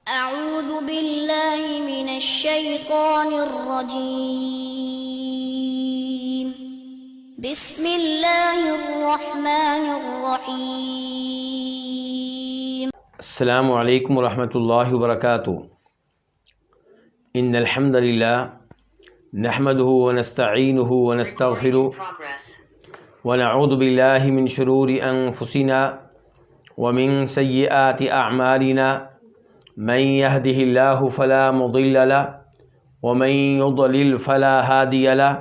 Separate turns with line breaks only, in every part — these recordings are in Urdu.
أعوذ بالله من الشيطان الرجيم. بسم الله الرحمن الرحيم.
السلام علیکم ورحمۃ اللہ وبرکاتہ. ان الحمد للہ نحمده ونستعینه ونستغفره ونعوذ باللہ من شرور انفسنا ومن سیئات اعمالنا من يهده الله فلا مضل له ومن يضلل فلا هادي له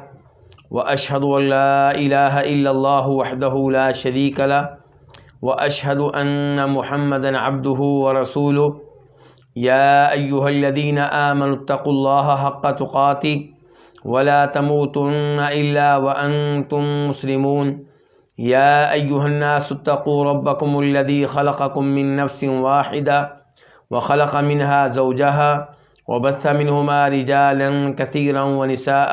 واشهد ان لا اله الا الله وحده لا شريك له واشهد ان محمدا عبده ورسوله. يا ايها الذين امنوا اتقوا الله حق تقاته ولا تموتن الا وانتم مسلمون. يا ايها الناس اتقوا ربكم الذي خلقكم من نفس واحده وخلق منها زوجها وبث منهما رجالا كثيرا ونساء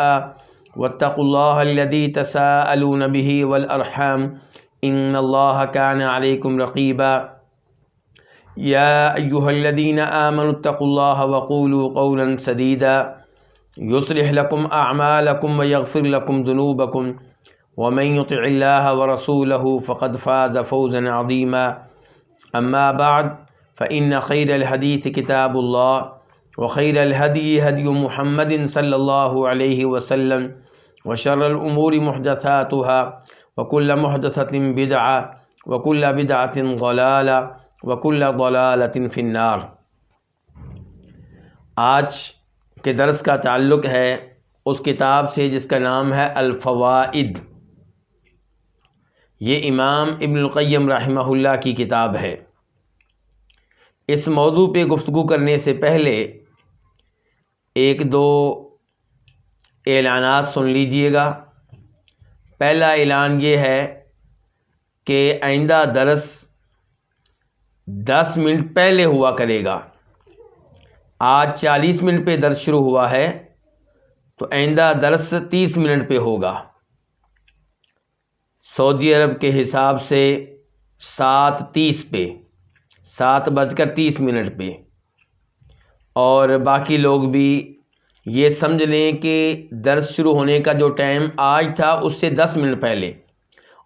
واتقوا الله الذي تساءلون به والأرحام إن الله كان عليكم رقيبا. يا أيها الذين آمنوا اتقوا الله وقولوا قولا سديدا يصلح لكم أعمالكم ويغفر لكم ذنوبكم ومن يطع الله ورسوله فقد فاز فوزا عظيما. أما بعد فإن خير الحديث كتاب الله وخير الهدي هدي محمد صلى الله عليه وسلم وشر الأمور محدثاتها وكل محدثة بدعة وكل بدعة ضلالة وكل ضلالة في النار. آج کے درس کا تعلق ہے اس کتاب سے جس کا نام ہے الفوائد. یہ امام ابن القیم رحمہ اللہ کی کتاب ہے. اس موضوع پہ گفتگو کرنے سے پہلے ایک دو اعلانات سن لیجئے گا. پہلا اعلان یہ ہے کہ آئندہ درس 10 منٹ پہلے ہوا کرے گا. آج 40 منٹ پہ درس شروع ہوا ہے تو آئندہ درس 30 منٹ پہ ہوگا. سعودی عرب کے حساب سے 7:30 پہ 7:30 پہ. اور باقی لوگ بھی یہ سمجھ لیں کہ درس شروع ہونے کا جو ٹائم آج تھا اس سے 10 منٹ پہلے.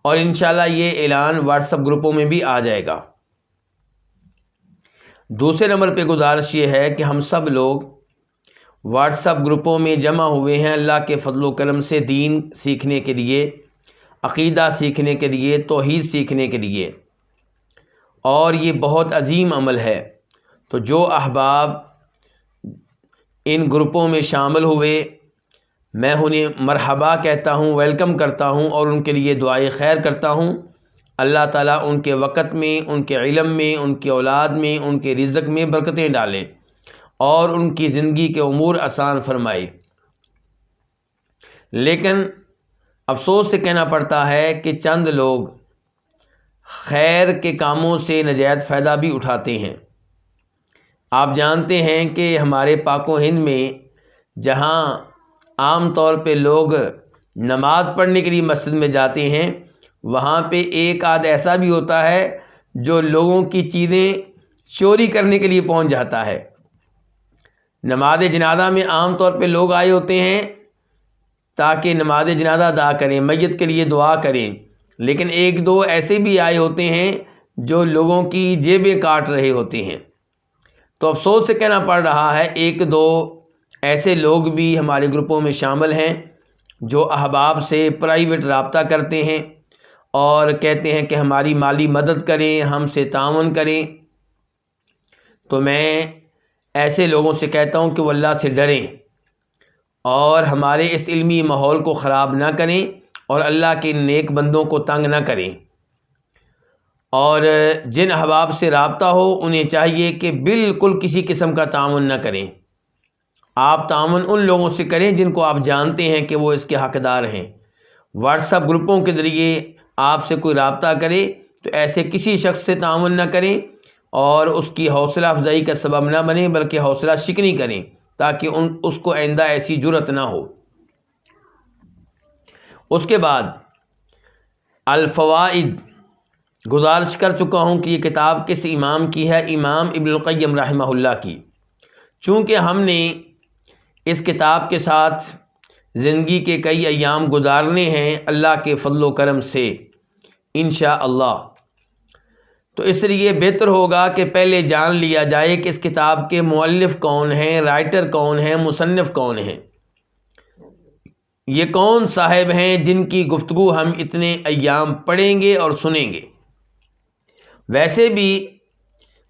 اور انشاءاللہ یہ اعلان واٹس ایپ گروپوں میں بھی آ جائے گا. دوسرے نمبر پہ گزارش یہ ہے کہ ہم سب لوگ واٹس ایپ گروپوں میں جمع ہوئے ہیں اللہ کے فضل و کرم سے دین سیکھنے کے لیے، عقیدہ سیکھنے کے لیے، توحید سیکھنے کے لیے. اور یہ بہت عظیم عمل ہے. تو جو احباب ان گروپوں میں شامل ہوئے میں انہیں مرحبا کہتا ہوں، ویلکم کرتا ہوں اور ان کے لیے دعائے خیر کرتا ہوں. اللہ تعالیٰ ان کے وقت میں، ان کے علم میں، ان کی اولاد میں، ان کے رزق میں برکتیں ڈالے اور ان کی زندگی کے امور آسان فرمائے. لیکن افسوس سے کہنا پڑتا ہے کہ چند لوگ خیر کے کاموں سے ناجائز فائدہ بھی اٹھاتے ہیں. آپ جانتے ہیں کہ ہمارے پاک و ہند میں جہاں عام طور پہ لوگ نماز پڑھنے کے لیے مسجد میں جاتے ہیں، وہاں پہ ایک آدھ ایسا بھی ہوتا ہے جو لوگوں کی چیزیں چوری کرنے کے لیے پہنچ جاتا ہے. نماز جنازہ میں عام طور پہ لوگ آئے ہوتے ہیں تاکہ نماز جنازہ ادا کریں، میت کے لیے دعا کریں، لیکن ایک دو ایسے بھی آئے ہوتے ہیں جو لوگوں کی جیبیں کاٹ رہے ہوتے ہیں. تو افسوس سے کہنا پڑ رہا ہے ایک دو ایسے لوگ بھی ہمارے گروپوں میں شامل ہیں جو احباب سے پرائیویٹ رابطہ کرتے ہیں اور کہتے ہیں کہ ہماری مالی مدد کریں، ہم سے تعاون کریں. تو میں ایسے لوگوں سے کہتا ہوں کہ وہ اللہ سے ڈریں اور ہمارے اس علمی ماحول کو خراب نہ کریں اور اللہ کے نیک بندوں کو تنگ نہ کریں. اور جن احباب سے رابطہ ہو انہیں چاہیے کہ بالکل کسی قسم کا تعاون نہ کریں. آپ تعاون ان لوگوں سے کریں جن کو آپ جانتے ہیں کہ وہ اس کے حقدار ہیں. واٹس ایپ گروپوں کے ذریعے آپ سے کوئی رابطہ کرے تو ایسے کسی شخص سے تعاون نہ کریں اور اس کی حوصلہ افزائی کا سبب نہ بنیں بلکہ حوصلہ شکنی کریں تاکہ اس کو آئندہ ایسی جرأت نہ ہو. اس کے بعد الفوائد گزارش کر چکا ہوں کہ یہ کتاب کس امام کی ہے، امام ابن القیم رحمہ اللہ کی. چونکہ ہم نے اس کتاب کے ساتھ زندگی کے کئی ایام گزارنے ہیں اللہ کے فضل و کرم سے انشاءاللہ، تو اس لیے بہتر ہوگا کہ پہلے جان لیا جائے کہ اس کتاب کے مؤلف کون ہیں، رائٹر کون ہیں، مصنف کون ہیں، یہ کون صاحب ہیں جن کی گفتگو ہم اتنے ایام پڑھیں گے اور سنیں گے۔ ویسے بھی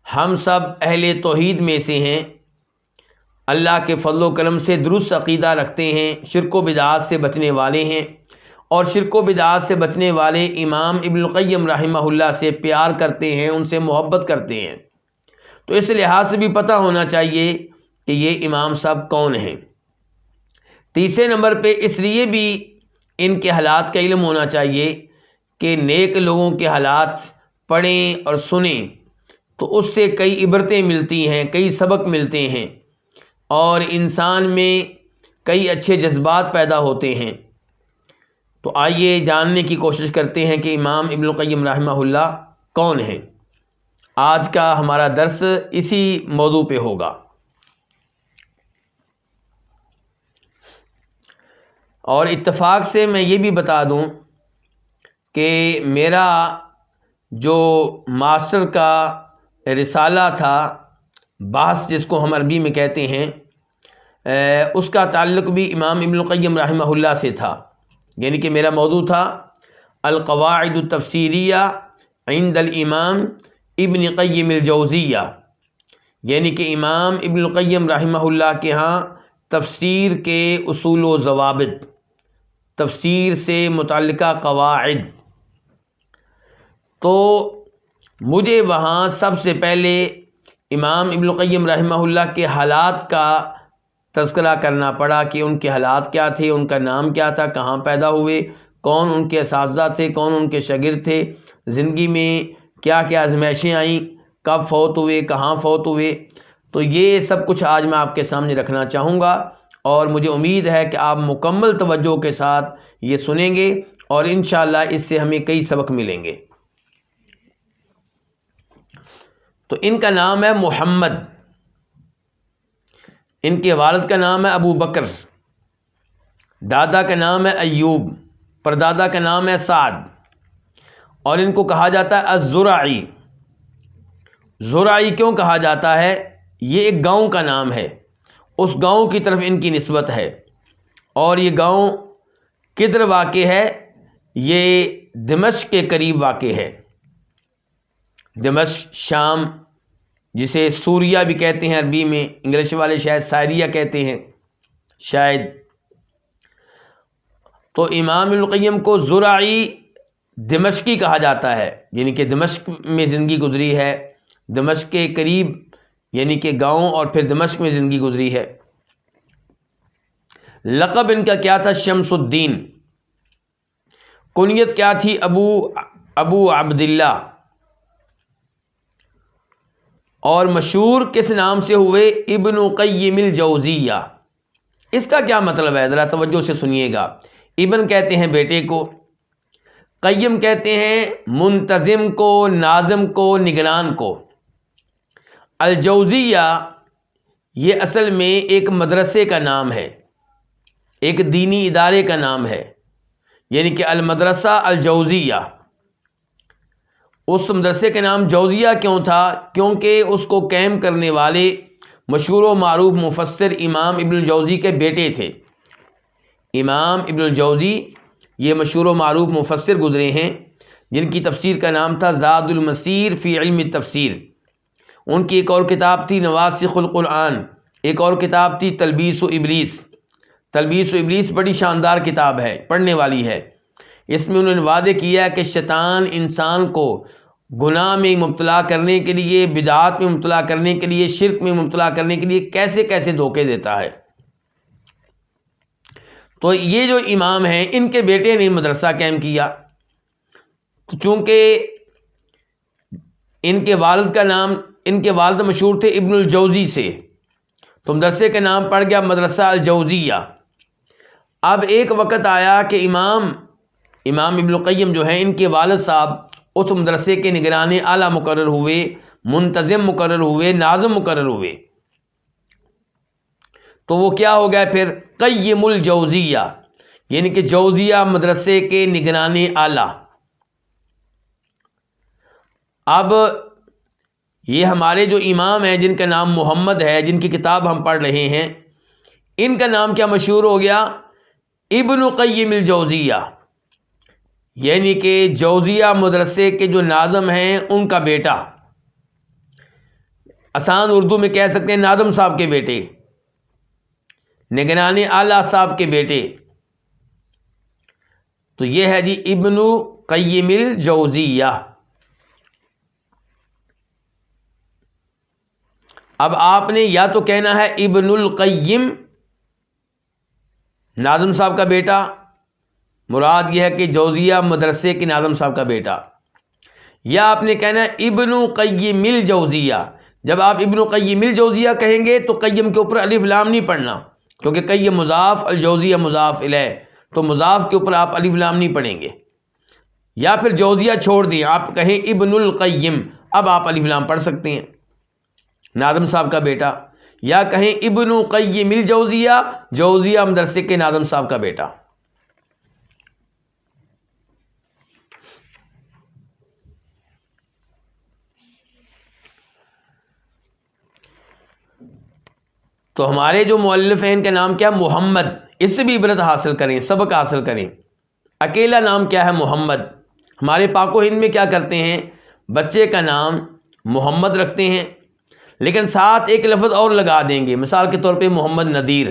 ہم سب اہل توحید میں سے ہیں، اللہ کے فضل و کرم سے درست عقیدہ رکھتے ہیں، شرک و بدعات سے بچنے والے ہیں، اور شرک و بدعات سے بچنے والے امام ابن القیم رحمہ اللہ سے پیار کرتے ہیں، ان سے محبت کرتے ہیں۔ تو اس لحاظ سے بھی پتہ ہونا چاہیے کہ یہ امام صاحب کون ہیں۔ تیسرے نمبر پہ اس لیے بھی ان کے حالات کا علم ہونا چاہیے کہ نیک لوگوں کے حالات پڑھیں اور سنیں تو اس سے کئی عبرتیں ملتی ہیں، کئی سبق ملتے ہیں، اور انسان میں کئی اچھے جذبات پیدا ہوتے ہیں۔ تو آئیے جاننے کی کوشش کرتے ہیں کہ امام ابن القیم رحمہ اللہ کون ہیں۔ آج کا ہمارا درس اسی موضوع پہ ہوگا۔ اور اتفاق سے میں یہ بھی بتا دوں کہ میرا جو ماسٹر کا رسالہ تھا، بحث جس کو ہم عربی میں کہتے ہیں، اس کا تعلق بھی امام ابن القیم رحمہ اللہ سے تھا، یعنی کہ میرا موضوع تھا القواعد التفسیریہ عند الامام ابن قیم الجوزیہ، یعنی کہ امام ابن القیم رحمہ اللہ کے ہاں تفسیر کے اصول و ضوابط، تفسیر سے متعلقہ قواعد۔ تو مجھے وہاں سب سے پہلے امام ابن القیم رحمہ اللہ کے حالات کا تذکرہ کرنا پڑا کہ ان کے حالات کیا تھے، ان کا نام کیا تھا، کہاں پیدا ہوئے، کون ان کے اساتذہ تھے، کون ان کے شاگرد تھے، زندگی میں کیا کیا آزمائشیں آئیں، کب فوت ہوئے، کہاں فوت ہوئے۔ تو یہ سب کچھ آج میں آپ کے سامنے رکھنا چاہوں گا، اور مجھے امید ہے کہ آپ مکمل توجہ کے ساتھ یہ سنیں گے اور انشاءاللہ اس سے ہمیں کئی سبق ملیں گے۔ تو ان کا نام ہے محمد، ان کے والد کا نام ہے ابو بکر، دادا کا نام ہے ایوب، پردادا کا نام ہے سعد، اور ان کو کہا جاتا ہے الزرعی۔ زرعی کیوں کہا جاتا ہے؟ یہ ایک گاؤں کا نام ہے، اس گاؤں کی طرف ان کی نسبت ہے، اور یہ گاؤں کدھر واقع ہے؟ یہ دمشق کے قریب واقع ہے۔ دمشق شام، جسے سوریہ بھی کہتے ہیں عربی میں، انگلش والے شاید سائریہ کہتے ہیں شاید۔ تو امام ابن القیم کو زرعی دمشقی کہا جاتا ہے، یعنی کہ دمشق میں زندگی گزری ہے، دمشق کے قریب یعنی کہ گاؤں، اور پھر دمشق میں زندگی گزری ہے۔ لقب ان کا کیا تھا؟ شمس الدین۔ کنیت کیا تھی؟ ابو عبداللہ۔ اور مشہور کس نام سے ہوئے؟ ابن قیم الجوزیہ۔ اس کا کیا مطلب ہے؟ ذرا توجہ سے سنیے گا۔ ابن کہتے ہیں بیٹے کو، قیم کہتے ہیں منتظم کو، ناظم کو، نگران کو۔ الجوزیہ یہ اصل میں ایک مدرسے کا نام ہے، ایک دینی ادارے کا نام ہے، یعنی کہ المدرسہ الجوزیہ۔ اس مدرسے کا نام جوزیہ کیوں تھا؟ کیونکہ اس کو قائم کرنے والے مشہور و معروف مفسر امام ابن الجوزی کے بیٹے تھے۔ امام ابن الجوزی یہ مشہور و معروف مفسر گزرے ہیں، جن کی تفسیر کا نام تھا زاد المسیر فی علم التفسیر۔ ان کی ایک اور کتاب تھی نواسخ القرآن، ایک اور کتاب تھی تلبیس و ابلیس۔ تلبیس و ابلیس بڑی شاندار کتاب ہے، پڑھنے والی ہے۔ اس میں انہوں نے وعدے کیا کہ شیطان انسان کو گناہ میں مبتلا کرنے کے لیے، بدعات میں مبتلا کرنے کے لیے، شرک میں مبتلا کرنے کے لیے کیسے کیسے دھوکے دیتا ہے۔ تو یہ جو امام ہیں، ان کے بیٹے نے مدرسہ قائم کیا۔ چونکہ ان کے والد کا نام، ان کے والد مشہور تھے ابن الجوزی سے، تو مدرسے کا نام پڑ گیا مدرسہ الجوزیہ۔ اب ایک وقت آیا کہ امام ابن القیم جو ہیں، ان کے والد صاحب اس مدرسے کے نگران اعلیٰ مقرر ہوئے، منتظم مقرر ہوئے، ناظم مقرر ہوئے۔ تو وہ کیا ہو گیا پھر؟ قیم الجوزیہ، یعنی کہ جوزیہ مدرسے کے نگران اعلیٰ۔ اب یہ ہمارے جو امام ہیں جن کا نام محمد ہے، جن کی کتاب ہم پڑھ رہے ہیں، ان کا نام کیا مشہور ہو گیا؟ ابن قیم الجوزیہ، یعنی کہ جوزیہ مدرسے کے جو ناظم ہیں ان کا بیٹا، آسان اردو میں کہہ سکتے ہیں ناظم صاحب کے بیٹے، نگران اعلیٰ صاحب کے بیٹے۔ تو یہ ہے جی ابن قیم الجوزیہ۔ اب آپ نے یا تو کہنا ہے ابن القیم، ناظم صاحب کا بیٹا، مراد یہ ہے کہ جوزیہ مدرسے کے ناظم صاحب کا بیٹا، یا آپ نے کہنا ہے ابن قیم الجوزیہ۔ جب آپ ابن قیم الجوزیہ کہیں گے تو قیم کے اوپر الف لام نہیں پڑھنا، کیونکہ قیم مضاف، الجوزیہ مضاف الیہ، تو مضاف کے اوپر آپ الف لام نہیں پڑھیں گے۔ یا پھر جوزیہ چھوڑ دیں، آپ کہیں ابن القیم، اب آپ الف لام پڑھ سکتے ہیں، ناظم صاحب کا بیٹا، یا کہیں ابن قیم الجوزیہ، جوزیہ مدرسے کے ناظم صاحب کا بیٹا۔ تو ہمارے جو مؤلف ہیں ان کا نام کیا؟ محمد۔ اس سے بھی عبرت حاصل کریں، سبق حاصل کریں۔ اکیلا نام کیا ہے؟ محمد۔ ہمارے پاک و ہند میں کیا کرتے ہیں؟ بچے کا نام محمد رکھتے ہیں، لیکن ساتھ ایک لفظ اور لگا دیں گے، مثال کے طور پہ محمد نذیر۔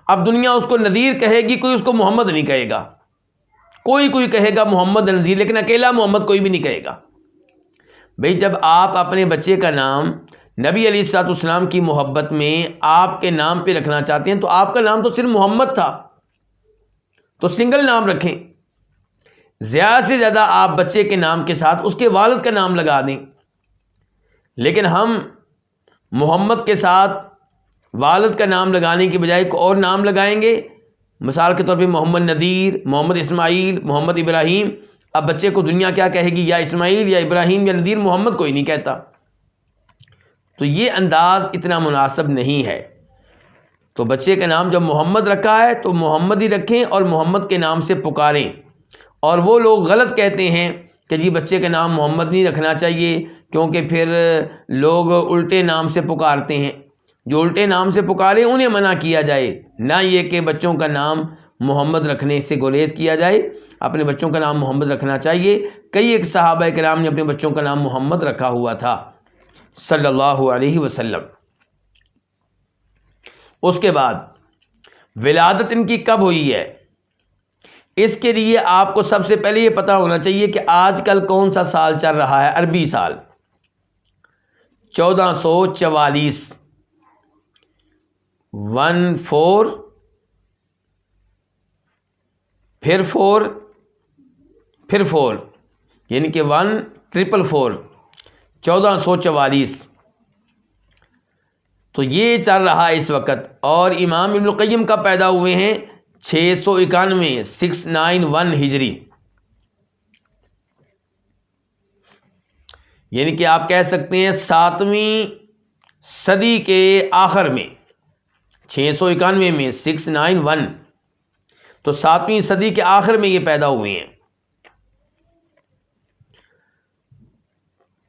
اب دنیا اس کو نذیر کہے گی، کوئی اس کو محمد نہیں کہے گا، کوئی کہے گا محمد نذیر، لیکن اکیلا محمد کوئی بھی نہیں کہے گا۔ بھئی جب آپ اپنے بچے کا نام نبی علیہ الصلوۃ والسلام کی محبت میں آپ کے نام پہ رکھنا چاہتے ہیں، تو آپ کا نام تو صرف محمد تھا، تو سنگل نام رکھیں۔ زیادہ سے زیادہ آپ بچے کے نام کے ساتھ اس کے والد کا نام لگا دیں، لیکن ہم محمد کے ساتھ والد کا نام لگانے کی بجائے کوئی اور نام لگائیں گے، مثال کے طور پہ محمد نذیر، محمد اسماعیل، محمد ابراہیم۔ اب بچے کو دنیا کیا کہے گی؟ یا اسماعیل یا ابراہیم یا نذیر، محمد کوئی نہیں کہتا۔ تو یہ انداز اتنا مناسب نہیں ہے۔ تو بچے کا نام جب محمد رکھا ہے تو محمد ہی رکھیں اور محمد کے نام سے پکاریں۔ اور وہ لوگ غلط کہتے ہیں کہ جی بچے کا نام محمد نہیں رکھنا چاہیے، کیونکہ پھر لوگ الٹے نام سے پکارتے ہیں۔ جو الٹے نام سے پکارے انہیں منع کیا جائے، نہ یہ کہ بچوں کا نام محمد رکھنے سے گریز کیا جائے۔ اپنے بچوں کا نام محمد رکھنا چاہیے۔ کئی ایک صحابہ کرام نے اپنے بچوں کا نام محمد رکھا ہوا تھا صلی اللہ علیہ وسلم۔ اس کے بعد ولادت ان کی کب ہوئی ہے؟ اس کے لیے آپ کو سب سے پہلے یہ پتہ ہونا چاہیے کہ آج کل کون سا سال چل رہا ہے؟ عربی سال 1444، 14 پھر 4 پھر 4، یعنی کہ 1444، 1444۔ تو یہ چل رہا ہے اس وقت۔ اور امام ابن القیم کب پیدا ہوئے ہیں؟ 691، 691 ہجری، یعنی کہ آپ کہہ سکتے ہیں 7ویں صدی کے آخر میں، 691 میں 691، تو 7ویں صدی کے آخر میں یہ پیدا ہوئے ہیں۔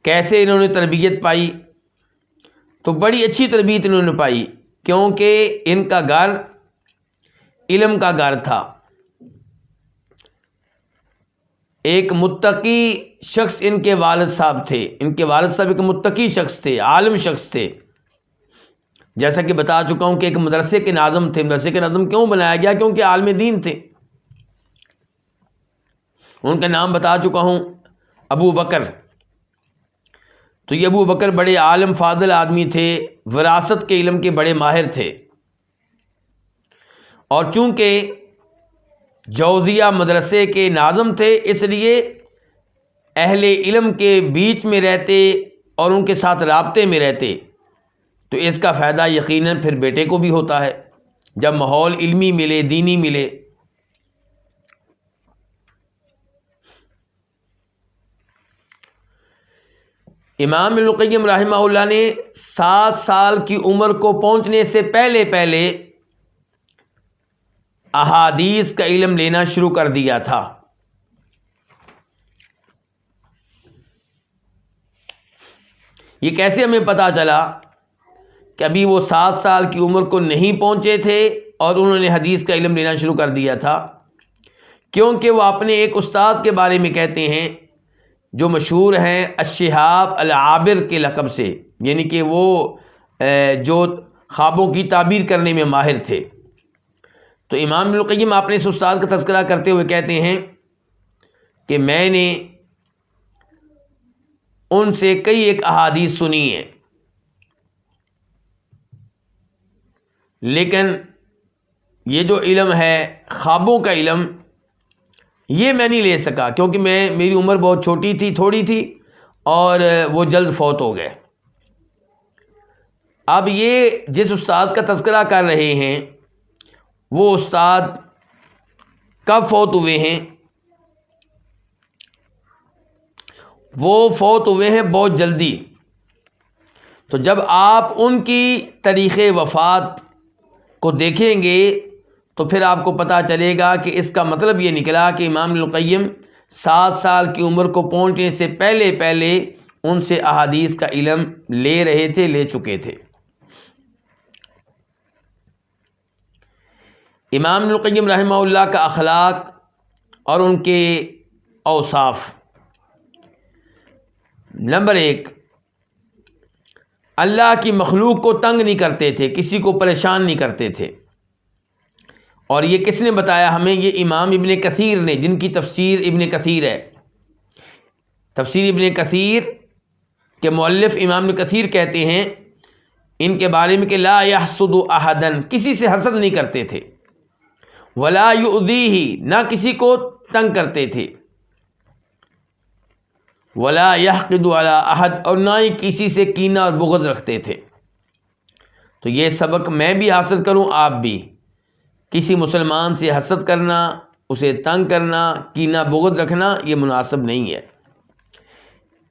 کیسے انہوں نے تربیت پائی؟ تو بڑی اچھی تربیت انہوں نے پائی، کیونکہ ان کا گھر علم کا گھر تھا۔ ایک متقی شخص ان کے والد صاحب تھے، ان کے والد صاحب ایک متقی شخص تھے، عالم شخص تھے۔ جیسا کہ بتا چکا ہوں کہ ایک مدرسے کے ناظم تھے۔ مدرسے کے ناظم کیوں بنایا گیا؟ کیونکہ عالم دین تھے۔ ان کا نام بتا چکا ہوں، ابو بکر۔ تو یہ ابو بکر بڑے عالم فاضل آدمی تھے، وراثت کے علم کے بڑے ماہر تھے۔ اور چونکہ جوزیہ مدرسے کے ناظم تھے، اس لیے اہل علم کے بیچ میں رہتے اور ان کے ساتھ رابطے میں رہتے، تو اس کا فائدہ یقیناً پھر بیٹے کو بھی ہوتا ہے جب ماحول علمی ملے، دینی ملے۔ امام ابن القیم رحمہ اللہ نے 7 سال کی عمر کو پہنچنے سے پہلے احادیث کا علم لینا شروع کر دیا تھا۔ یہ کیسے ہمیں پتہ چلا کہ ابھی وہ 7 سال کی عمر کو نہیں پہنچے تھے اور انہوں نے حدیث کا علم لینا شروع کر دیا تھا؟ کیونکہ وہ اپنے ایک استاد کے بارے میں کہتے ہیں جو مشہور ہیں الشہاب العابر کے لقب سے، یعنی کہ وہ جو خوابوں کی تعبیر کرنے میں ماہر تھے۔ تو امام ابن القیم اپنے اس استاد کا تذکرہ کرتے ہوئے کہتے ہیں کہ میں نے ان سے کئی ایک احادیث سنی ہیں، لیکن یہ جو علم ہے خوابوں کا علم یہ میں نہیں لے سکا، کیونکہ میری عمر بہت چھوٹی تھی، تھوڑی تھی، اور وہ جلد فوت ہو گئے۔ اب یہ جس استاد کا تذکرہ کر رہے ہیں وہ استاد کب فوت ہوئے ہیں؟ وہ فوت ہوئے ہیں بہت جلدی۔ تو جب آپ ان کی تاریخ وفات کو دیکھیں گے تو پھر آپ کو پتہ چلے گا کہ اس کا مطلب یہ نکلا کہ امام ابن القیم 7 سال کی عمر کو پہنچنے سے پہلے ان سے احادیث کا علم لے رہے تھے، لے چکے تھے۔ امام ابن القیم رحمہ اللہ کا اخلاق اور ان کے اوصاف: نمبر 1، اللہ کی مخلوق کو تنگ نہیں کرتے تھے، کسی کو پریشان نہیں کرتے تھے۔ اور یہ کس نے بتایا ہمیں؟ یہ امام ابن کثیر نے، جن کی تفسیر ابن کثیر ہے۔ تفسیر ابن کثیر کے مؤلف امام ابن کثیر کہتے ہیں ان کے بارے میں کہ لا یحسد احدا، کسی سے حسد نہیں کرتے تھے، ولا یؤذیہ، نہ کسی کو تنگ کرتے تھے، ولا یحقد علی احد، اور نہ ہی کسی سے کینہ اور بغض رکھتے تھے۔ تو یہ سبق میں بھی حاصل کروں، آپ بھی۔ کسی مسلمان سے حسد کرنا، اسے تنگ کرنا، کینہ بغض رکھنا یہ مناسب نہیں ہے۔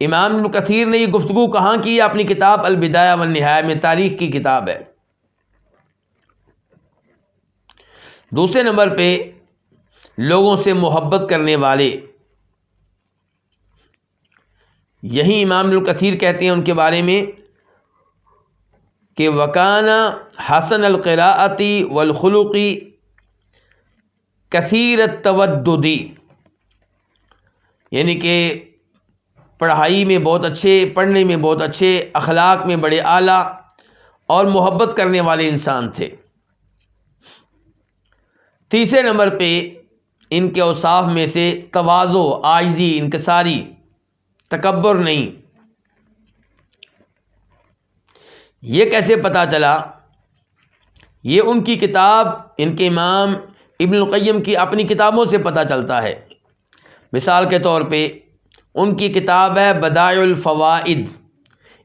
امام ابن کثیر نے یہ گفتگو کہاں کی؟ اپنی کتاب البدایہ والنہایہ میں، تاریخ کی کتاب ہے۔ دوسرے نمبر پہ لوگوں سے محبت کرنے والے، یہی امام ابن کثیر کہتے ہیں ان کے بارے میں کہ وَكَانَ حسن القراءۃ والخلق کثیر التودد، یعنی کہ پڑھائی میں بہت اچھے، پڑھنے میں بہت اچھے، اخلاق میں بڑے اعلیٰ اور محبت کرنے والے انسان تھے۔ تیسرے نمبر پہ ان کے اوصاف میں سے تواضع، عاجزی، انکساری، تکبر نہیں۔ یہ کیسے پتہ چلا؟ یہ ان کی کتاب، ان کے امام ابن القیم کی اپنی کتابوں سے پتہ چلتا ہے۔ مثال کے طور پہ ان کی کتاب ہے بدائع الفوائد،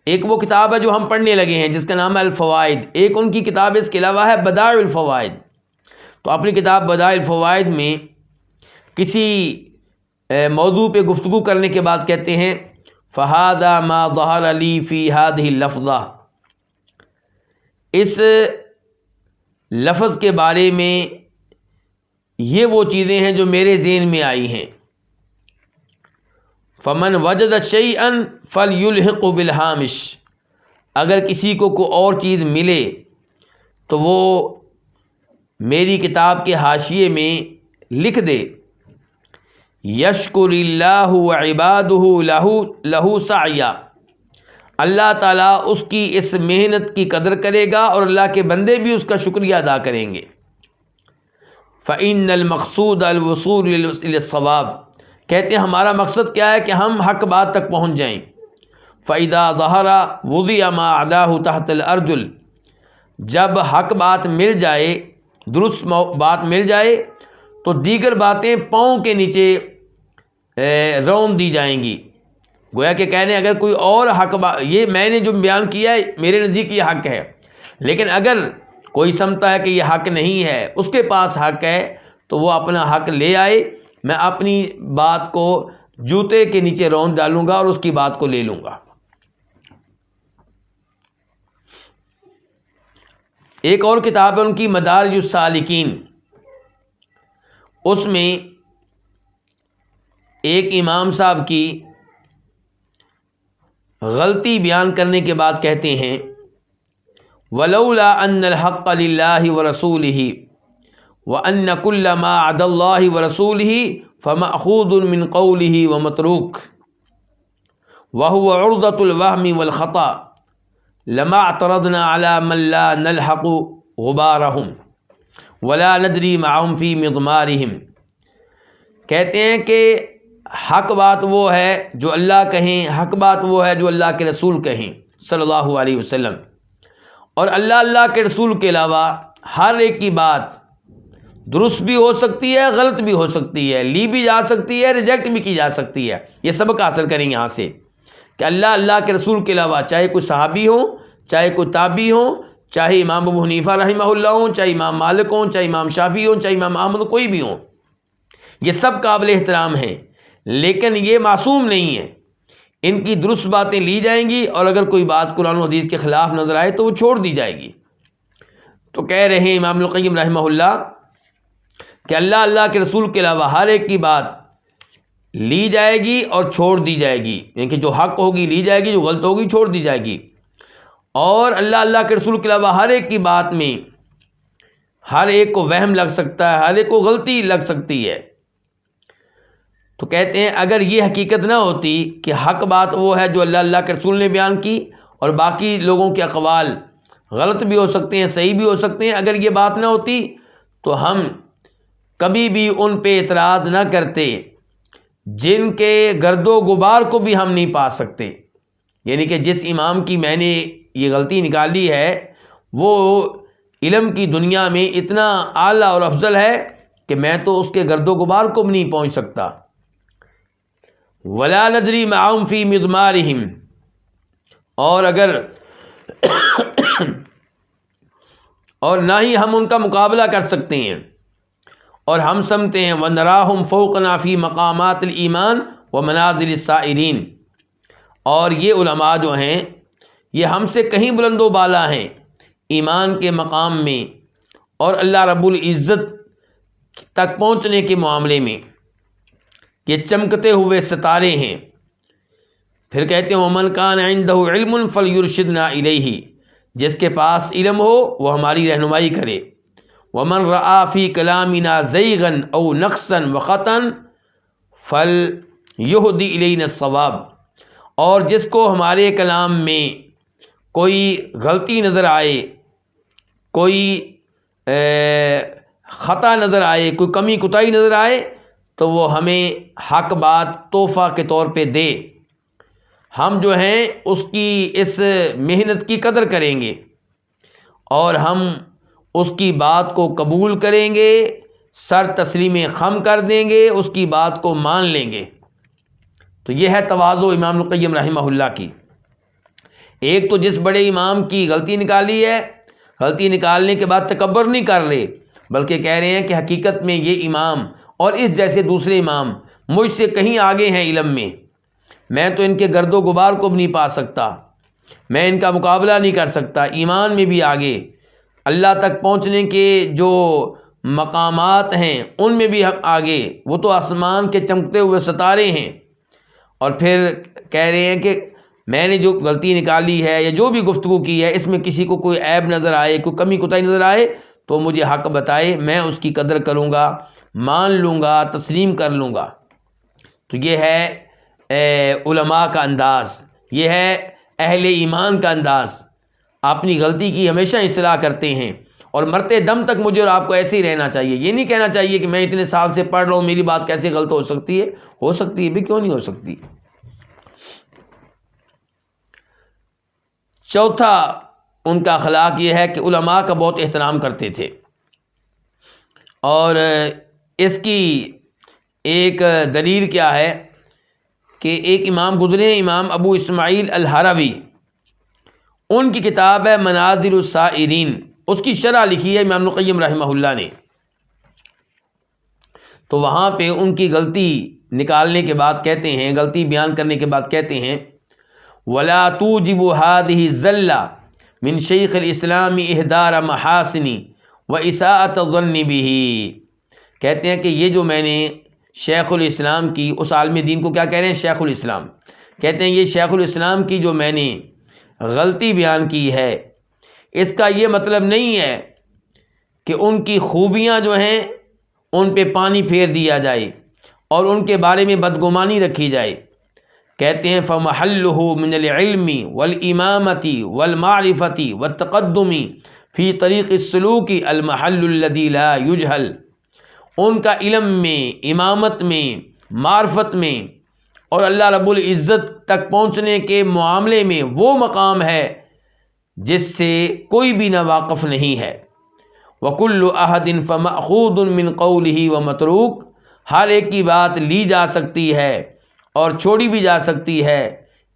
ایک وہ کتاب ہے جو ہم پڑھنے لگے ہیں جس کا نام ہے الفوائد، ایک ان کی کتاب اس کے علاوہ ہے بدائع الفوائد۔ تو اپنی کتاب بدائع الفوائد میں کسی موضوع پہ گفتگو کرنے کے بعد کہتے ہیں فَهَذَا مَا ظَهَرَ لِي فِي هَذِهِ اللَّفْظَةِ، اس لفظ کے بارے میں یہ وہ چیزیں ہیں جو میرے ذہن میں آئی ہیں۔ فَمَنْ وَجَدَ شَيْئًا فَلْيُلْحِقْ بِالْهَامِشِ، اگر کسی کو کوئی اور چیز ملے تو وہ میری کتاب کے حاشیے میں لکھ دے۔ یشکر اللہ وعبادہ لہ سعیا، اللہ تعالیٰ اس کی اس محنت کی قدر کرے گا اور اللہ کے بندے بھی اس کا شکریہ ادا کریں گے۔ فإن المقصود الوصول إلى الصواب، کہتے ہیں ہمارا مقصد کیا ہے کہ ہم حق بات تک پہنچ جائیں۔ فإذا ظہر وضع ما عداه تحت الأرجل، جب حق بات مل جائے، درست بات مل جائے تو دیگر باتیں پاؤں کے نیچے رون دی جائیں گی۔ گویا کہ کہنے اگر کوئی اور حق بات، یہ میں نے جو بیان کیا ہے میرے نزدیک یہ حق ہے، لیکن اگر کوئی سمجھتا ہے کہ یہ حق نہیں ہے، اس کے پاس حق ہے، تو وہ اپنا حق لے آئے، میں اپنی بات کو جوتے کے نیچے رون ڈالوں گا اور اس کی بات کو لے لوں گا۔ ایک اور کتاب ہے ان کی مدارج السالکین، اس میں ایک امام صاحب کی غلطی بیان کرنے کے بعد کہتے ہیں ولولا ان الحق للہ ورسولہ وان کل ما عدا اللہ ورسولہ فمأخوذ من قولہ ومتروک وهو عرضۃ الوہم والخطأ لما اعترضنا على من لا نلحق غبارهم ولا ندری معهم فی مضمارهم. کہتے ہیں کہ حق بات وہ ہے جو اللہ کہیں، حق بات وہ ہے جو اللہ کے رسول کہیں صلی اللہ علیہ وسلم، اور اللہ کے رسول کے علاوہ ہر ایک کی بات درست بھی ہو سکتی ہے، غلط بھی ہو سکتی ہے، لی بھی جا سکتی ہے، ریجیکٹ بھی کی جا سکتی ہے. یہ سبق حاصل کریں یہاں سے کہ اللہ کے رسول کے علاوہ چاہے کوئی صحابی ہو، چاہے کوئی تابعی ہو، چاہے امام ابو حنیفہ رحمہ اللہ ہوں، چاہے امام مالک ہوں، چاہے امام شافعی ہوں، چاہے امام احمد، کوئی بھی ہوں، یہ سب قابل احترام ہیں، لیکن یہ معصوم نہیں ہے. ان کی درست باتیں لی جائیں گی اور اگر کوئی بات قرآن و حدیث کے خلاف نظر آئے تو وہ چھوڑ دی جائے گی. تو کہہ رہے ہیں امام القیم رحمہ اللہ کہ اللہ کے رسول کے علاوہ ہر ایک کی بات لی جائے گی اور چھوڑ دی جائے گی، یعنی کہ جو حق ہوگی لی جائے گی، جو غلط ہوگی چھوڑ دی جائے گی. اور اللہ کے رسول کے علاوہ ہر ایک کی بات میں ہر ایک کو وہم لگ سکتا ہے، ہر ایک کو غلطی لگ سکتی ہے. تو کہتے ہیں اگر یہ حقیقت نہ ہوتی کہ حق بات وہ ہے جو اللہ کے رسول نے بیان کی اور باقی لوگوں کے اقوال غلط بھی ہو سکتے ہیں، صحیح بھی ہو سکتے ہیں، اگر یہ بات نہ ہوتی تو ہم کبھی بھی ان پہ اعتراض نہ کرتے جن کے گرد و غبار کو بھی ہم نہیں پا سکتے. یعنی کہ جس امام کی میں نے یہ غلطی نکالی ہے وہ علم کی دنیا میں اتنا اعلیٰ اور افضل ہے کہ میں تو اس کے گرد و غبار کو بھی نہیں پہنچ سکتا. ولا ندری معهم فی مضمارهم، اور اگر اور نہ ہی ہم ان کا مقابلہ کر سکتے ہیں، اور ہم سمتے ہیں وَنَرَاهُمْ فَوْقَنَا فِي مَقَامَاتِ الْإِيمَانِ وَمَنَازِلِ السَّائِرِينَ، اور یہ علماء جو ہیں یہ ہم سے کہیں بلند و بالا ہیں ایمان کے مقام میں اور اللہ رب العزت تک پہنچنے کے معاملے میں. یہ چمکتے ہوئے ستارے ہیں. پھر کہتے ہیں وَمَنْ كَانَ عِنْدَهُ عِلْمٌ فَلْيُرْشِدْنَا إِلَيْهِ، جس کے پاس علم ہو وہ ہماری رہنمائی کرے. وَمَنْ رَآ فِي كَلَامِنَا زَيْغًا أَوْ نَقْصًا وَخَطًا فَلْيُهْدِ إِلَيْنَا الصَّوَابَ، اور جس کو ہمارے کلام میں کوئی غلطی نظر آئے، کوئی خطا نظر آئے، کوئی کمی کوتاہی نظر آئے تو وہ ہمیں حق بات تحفہ کے طور پہ دے. ہم جو ہیں اس کی اس محنت کی قدر کریں گے اور ہم اس کی بات کو قبول کریں گے، سر تسلیم خم کر دیں گے، اس کی بات کو مان لیں گے. تو یہ ہے تواضع امام القیم رحمہ اللہ کی. ایک تو جس بڑے امام کی غلطی نکالی ہے، غلطی نکالنے کے بعد تکبر نہیں کر رہے بلکہ کہہ رہے ہیں کہ حقیقت میں یہ امام اور اس جیسے دوسرے امام مجھ سے کہیں آگے ہیں علم میں تو ان کے گرد و غبار کو بھی نہیں پا سکتا، میں ان کا مقابلہ نہیں کر سکتا. ایمان میں بھی آگے، اللہ تک پہنچنے کے جو مقامات ہیں ان میں بھی ہم آگے، وہ تو آسمان کے چمکتے ہوئے ستارے ہیں. اور پھر کہہ رہے ہیں کہ میں نے جو غلطی نکالی ہے یا جو بھی گفتگو کی ہے اس میں کسی کو کوئی عیب نظر آئے، کوئی کمی کوتاہی نظر آئے تو مجھے حق بتائے، میں اس کی قدر کروں گا، مان لوں گا، تسلیم کر لوں گا. تو یہ ہے علماء کا انداز، یہ ہے اہل ایمان کا انداز. اپنی غلطی کی ہمیشہ اصلاح کرتے ہیں اور مرتے دم تک مجھے اور آپ کو ایسے ہی رہنا چاہیے. یہ نہیں کہنا چاہیے کہ میں اتنے سال سے پڑھ رہا ہوں میری بات کیسے غلط ہو سکتی ہے. ہو سکتی ہے بھی، کیوں نہیں ہو سکتی. چوتھا ان کا اخلاق یہ ہے کہ علماء کا بہت احترام کرتے تھے، اور اس کی ایک دلیل کیا ہے کہ ایک امام گزرے ہیں، امام ابو اسماعیل الحروی، ان کی کتاب ہے منازل السائرین، اس کی شرح لکھی ہے امام القیم رحمہ اللہ نے. تو وہاں پہ ان کی غلطی نکالنے کے بعد کہتے ہیں، غلطی بیان کرنے کے بعد کہتے ہیں وَلَا تُوجِبُ هَذِهِ الزَّلَّةَ مِنْ شَيْخِ الْإِسْلَامِ إِحْدَارَ مَحَاسِنِ وَإِسَاءَةَ الظَّنِّ بِهِ. کہتے ہیں کہ یہ جو میں نے شیخ الاسلام کی، اس عالم دین کو کیا کہہ رہے ہیں؟ شیخ الاسلام کہتے ہیں یہ شیخ الاسلام کی جو میں نے غلطی بیان کی ہے، اس کا یہ مطلب نہیں ہے کہ ان کی خوبیاں جو ہیں ان پہ پانی پھیر دیا جائے اور ان کے بارے میں بدگمانی رکھی جائے۔ کہتے ہیں فَمَحَلُّهُ مِنَ الْعِلْمِ وَالْإِمَامَةِ وَالْمَعْرِفَةِ وَالتَّقَدُّمِ فِي طَرِيقِ السُّلُوكِ الْمَحَلُّ الَّذِي لَا يُجْهَلُ، ان کا علم میں، امامت میں، معرفت میں اور اللہ رب العزت تک پہنچنے کے معاملے میں وہ مقام ہے جس سے کوئی بھی نا واقف نہیں ہے۔ وَكُلُّ أَحَدٍ فَمَأْخُوذٌ مِّن قَوْلِهِ وَمَتْرُوكٌ، ہر ایک کی بات لی جا سکتی ہے اور چھوڑی بھی جا سکتی ہے،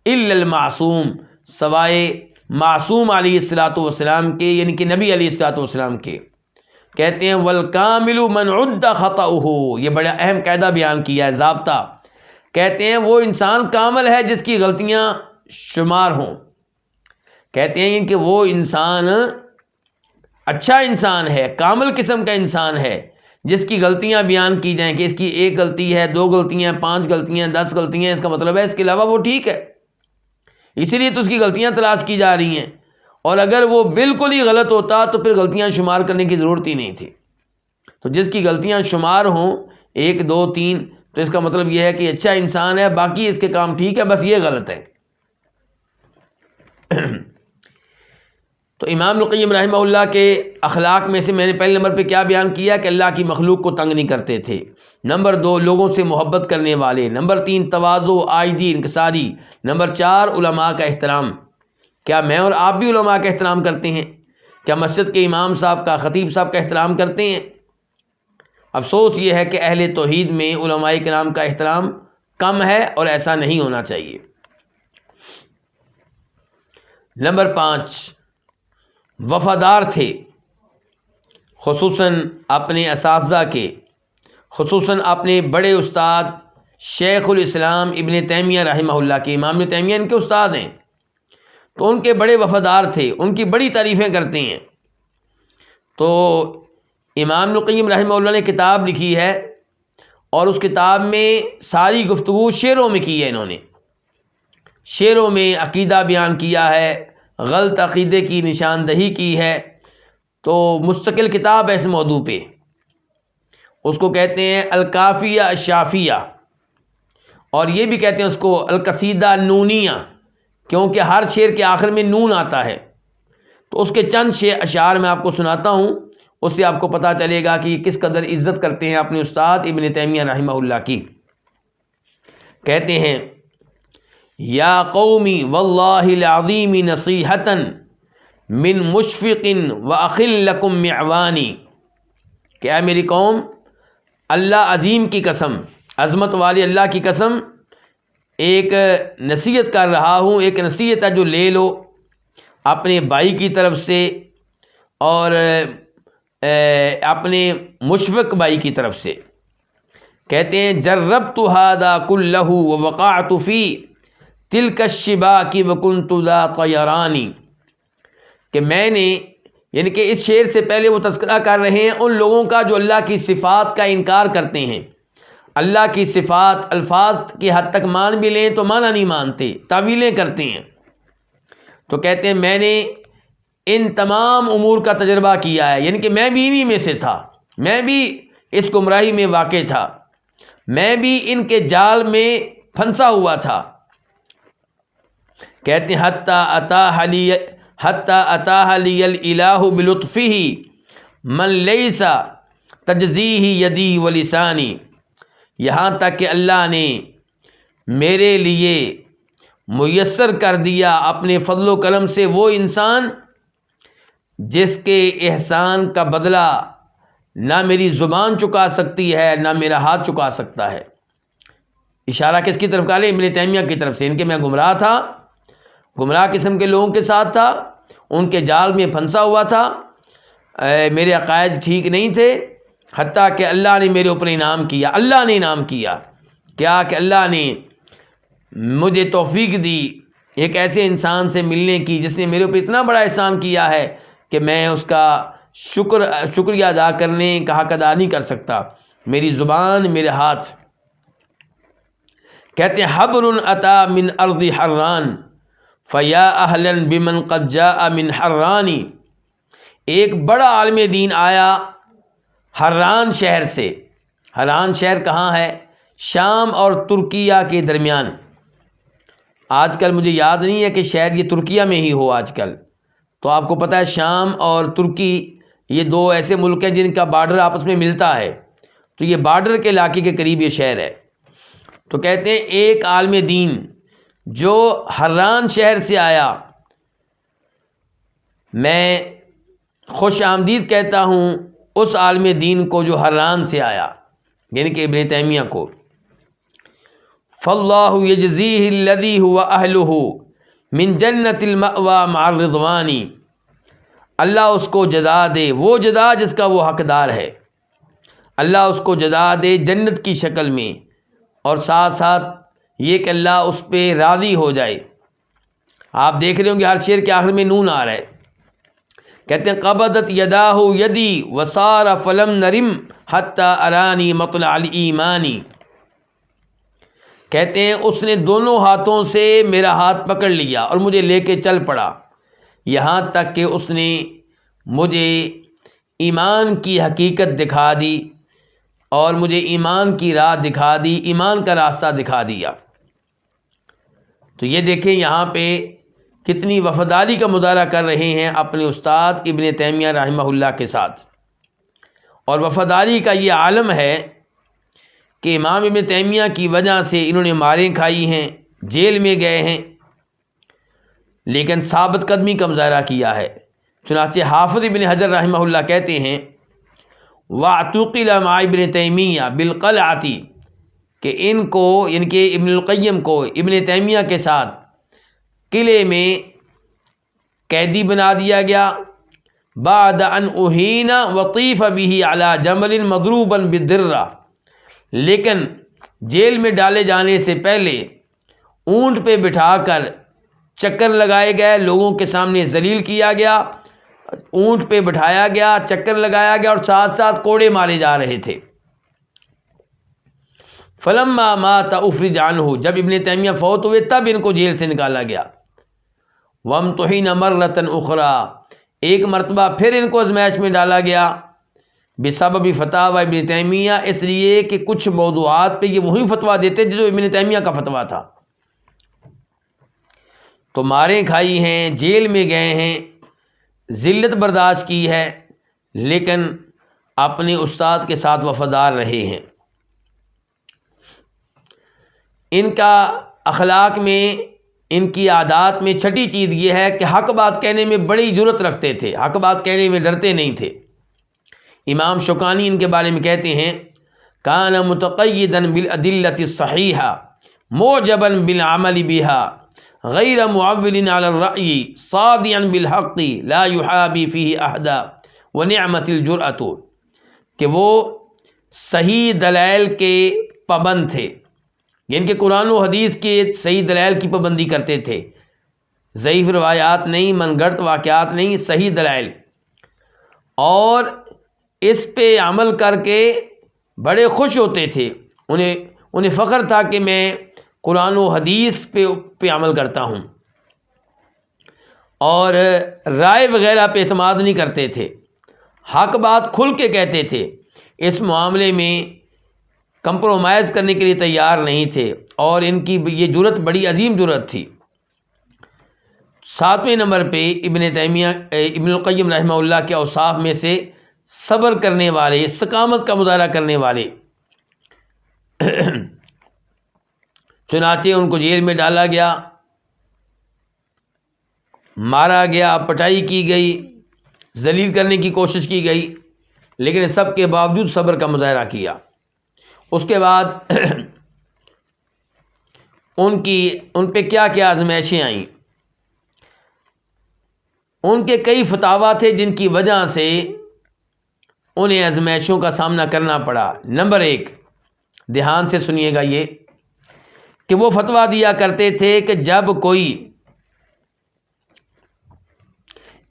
الا المعصوم، سوائے معصوم علیہ الصلوۃ والسلام کے، یعنی کہ نبی علیہ الصلوۃ والسلام کے۔ کہتے ہیں والکامل من عد خطأہ، یہ بڑا اہم قاعدہ بیان کیا ہے، ضابطہ۔ کہتے ہیں وہ انسان کامل ہے جس کی غلطیاں شمار ہوں۔ کہتے ہیں کہ وہ انسان اچھا انسان ہے، کامل قسم کا انسان ہے جس کی غلطیاں بیان کی جائیں کہ اس کی 1 غلطی ہے، 2 غلطیاں، 5 غلطیاں، 10 غلطیاں، اس کا مطلب ہے اس کے علاوہ وہ ٹھیک ہے، اسی لیے تو اس کی غلطیاں تلاش کی جا رہی ہیں۔ اور اگر وہ بالکل ہی غلط ہوتا تو پھر غلطیاں شمار کرنے کی ضرورت ہی نہیں تھی۔ تو جس کی غلطیاں شمار ہوں 1 2 3، تو اس کا مطلب یہ ہے کہ اچھا انسان ہے، باقی اس کے کام ٹھیک ہے، بس یہ غلط ہے۔ تو امام ابن القیم رحمہ اللہ کے اخلاق میں سے میں نے پہلے نمبر پہ کیا بیان کیا کہ اللہ کی مخلوق کو تنگ نہیں کرتے تھے۔ نمبر 2 لوگوں سے محبت کرنے والے۔ نمبر 3 تواضع، عاجزی، انکساری۔ نمبر 4 علماء کا احترام۔ کیا میں اور آپ بھی علماء کا احترام کرتے ہیں؟ کیا مسجد کے امام صاحب کا، خطیب صاحب کا احترام کرتے ہیں؟ افسوس یہ ہے کہ اہل توحید میں علماء کرام کا احترام کم ہے، اور ایسا نہیں ہونا چاہیے۔ نمبر 5 وفادار تھے، خصوصاً اپنے اساتذہ کے، خصوصاً اپنے بڑے استاد شیخ الاسلام ابن تیمیہ رحمہ اللہ کے۔ امام ابن تیمیہ ان کے استاد ہیں، تو ان کے بڑے وفادار تھے، ان کی بڑی تعریفیں کرتے ہیں۔ تو امام ابن القیم رحمہ اللہ نے کتاب لکھی ہے، اور اس کتاب میں ساری گفتگو شعروں میں کی ہے۔ انہوں نے شعروں میں عقیدہ بیان کیا ہے، غلط عقیدے کی نشاندہی کی ہے، تو مستقل کتاب ہے اس موضوع پہ۔ اس کو کہتے ہیں الکافیہ الشافیہ، اور یہ بھی کہتے ہیں اس کو القصیدہ نونیہ، کیونکہ ہر شعر کے آخر میں نون آتا ہے۔ تو اس کے چند اشعار میں آپ کو سناتا ہوں، اس سے آپ کو پتہ چلے گا کہ یہ کس قدر عزت کرتے ہیں اپنے استاد ابن تیمیہ رحمہ اللہ کی۔ کہتے ہیں یا قومی واللہ العظیم نصیحتا من مشفق واخل لکم معوانی، کہ اے میری قوم، اللہ عظیم کی قسم، عظمت والی اللہ کی قسم، ایک نصیحت کر رہا ہوں، ایک نصیحت ہے جو لے لو اپنے بھائی کی طرف سے اور اپنے مشفق بھائی کی طرف سے۔ کہتے ہیں جربت ھذا کلہ ووقعت فی تلک الشباک وکنت ذا طیران، کہ میں نے، یعنی کہ اس شعر سے پہلے وہ تذکرہ کر رہے ہیں ان لوگوں کا جو اللہ کی صفات کا انکار کرتے ہیں۔ اللہ کی صفات الفاظ کی حد تک مان بھی لیں تو معنی نہیں مانتے، تعویلیں کرتے ہیں۔ تو کہتے ہیں میں نے ان تمام امور کا تجربہ کیا ہے، یعنی کہ میں بھی انہی میں سے تھا، میں بھی اس گمراہی میں واقع تھا، میں بھی ان کے جال میں پھنسا ہوا تھا۔ کہتے ہیں حتی اتاہ لی الالہ بلطفہ من لیس تجزیہ یدی ولسانی، یہاں تک کہ اللہ نے میرے لیے میسر کر دیا اپنے فضل و کرم سے وہ انسان جس کے احسان کا بدلہ نہ میری زبان چکا سکتی ہے، نہ میرا ہاتھ چکا سکتا ہے۔ اشارہ کس کی طرف کرے؟ ابن تیمیہ کی طرف سے۔ ان کے میں گمراہ تھا، گمراہ قسم کے لوگوں کے ساتھ تھا، ان کے جال میں پھنسا ہوا تھا، میرے عقائد ٹھیک نہیں تھے، حتیٰ کہ اللہ نے میرے اوپر انعام کیا۔ اللہ نے انعام کیا کیا کہ اللہ نے مجھے توفیق دی ایک ایسے انسان سے ملنے کی جس نے میرے اوپر اتنا بڑا احسان کیا ہے کہ میں اس کا شکریہ ادا کرنے کا حق ادا نہیں کر سکتا۔ میری زبان میرے ہاتھ. کہتے ہیں حبر اتا من ارض حران فیا اہلا بمن قد جاء من حرانی. ایک بڑا عالم دین آیا حران شہر سے. حران شہر کہاں ہے؟ شام اور ترکیہ کے درمیان. آج کل مجھے یاد نہیں ہے کہ شاید یہ ترکیہ میں ہی ہو آج کل. تو آپ کو پتہ ہے شام اور ترکی یہ دو ایسے ملک ہیں جن کا بارڈر آپس میں ملتا ہے. تو یہ بارڈر کے علاقے کے قریب یہ شہر ہے. تو کہتے ہیں ایک عالم دین جو حران شہر سے آیا، میں خوش آمدید کہتا ہوں اس عالم دین کو جو حران سے آیا، یعنی کہ ابن تیمیہ کو. فاللہ یجزیہ الذی هو اہلہ من جنت المأوی مع الرضوان. اللہ اس کو جزا دے، وہ جزا جس کا وہ حقدار ہے. اللہ اس کو جزا دے جنت کی شکل میں، اور ساتھ ساتھ یہ کہ اللہ اس پہ راضی ہو جائے. آپ دیکھ رہے ہوں گے ہر شعر کے آخر میں نون آ رہا ہے. کہتے ہیں قبضت یداہ یدی وصار فلم نرم حتی ارانی مطلع الایمانی. کہتے ہیں اس نے دونوں ہاتھوں سے میرا ہاتھ پکڑ لیا اور مجھے لے کے چل پڑا، یہاں تک کہ اس نے مجھے ایمان کی حقیقت دکھا دی اور مجھے ایمان کی راہ دکھا دی، ایمان کا راستہ دکھا دیا. تو یہ دیکھیں یہاں پہ کتنی وفاداری کا مظاہرہ کر رہے ہیں اپنے استاد ابن تیمیہ رحمہ اللہ کے ساتھ. اور وفاداری کا یہ عالم ہے کہ امام ابن تیمیہ کی وجہ سے انہوں نے ماریں کھائی ہیں، جیل میں گئے ہیں، لیکن ثابت قدمی کا مظاہرہ کیا ہے. چنانچہ حافظ ابن حجر رحمہ اللہ کہتے ہیں وَاعْتُقِلَ مَعَ ابن تیمیہ بالقلعۃ، کہ ان کو یعنی کہ ابن القیم کو ابن تیمیہ کے ساتھ قلعے میں قیدی بنا دیا گیا. بعد ان اہین وطیف به علی جمل مضروبا بالدرہ، لیکن جیل میں ڈالے جانے سے پہلے اونٹ پہ بٹھا کر چکر لگائے گئے، لوگوں کے سامنے ذلیل کیا گیا، اونٹ پہ بٹھایا گیا، چکر لگایا گیا، اور ساتھ ساتھ کوڑے مارے جا رہے تھے. فلما مات افرج عنہ، جب ابن تیمیہ فوت ہوئے تب ان کو جیل سے نکالا گیا. وامتحن مرۃ اخری، ایک مرتبہ پھر ان کو آزمائش میں ڈالا گیا. بسبب فتاوی ابن تیمیہ، اس لیے کہ کچھ موضوعات پہ یہ وہی فتویٰ دیتے جو ابن تیمیہ کا فتویٰ تھا. تو ماریں کھائی ہیں، جیل میں گئے ہیں، ذلت برداشت کی ہے، لیکن اپنے استاد کے ساتھ وفادار رہے ہیں. ان کا اخلاق میں، ان کی عادات میں چھٹی چیز یہ ہے کہ حق بات کہنے میں بڑی جرت رکھتے تھے، حق بات کہنے میں ڈرتے نہیں تھے. امام شوکانی ان کے بارے میں کہتے ہیں کان متقیدا بالادلۃ الصحیحہ معجبا بالعمل بها غیر معول علی الرأی صادعا بالحق لا یحابی فیہ احدا ونعمت الجرأۃ، کہ وہ صحیح دلائل کے پابند تھے، یعنی کہ قرآن و حدیث کے صحیح دلائل کی پابندی کرتے تھے، ضعیف روایات نہیں، من گھڑت واقعات نہیں، صحیح دلائل. اور اس پہ عمل کر کے بڑے خوش ہوتے تھے، انہیں فخر تھا کہ میں قرآن و حدیث پہ عمل کرتا ہوں، اور رائے وغیرہ پہ اعتماد نہیں کرتے تھے، حق بات کھل کے کہتے تھے، اس معاملے میں کمپرومائز کرنے کے لیے تیار نہیں تھے، اور ان کی یہ جرت بڑی عظیم جرت تھی. 7ویں نمبر پہ ابن القیم رحمہ اللہ کے اوصاف میں سے صبر کرنے والے، استقامت کا مظاہرہ کرنے والے. چنانچہ ان کو جیل میں ڈالا گیا، مارا گیا، پٹائی کی گئی، ذلیل کرنے کی کوشش کی گئی، لیکن سب کے باوجود صبر کا مظاہرہ کیا. اس کے بعد ان پہ کیا کیا آزمائشیں آئیں. ان کے کئی فتاویٰ تھے جن کی وجہ سے انہیں آزمائشوں کا سامنا کرنا پڑا. نمبر 1، دھیان سے سنیے گا، یہ کہ وہ فتویٰ دیا کرتے تھے کہ جب کوئی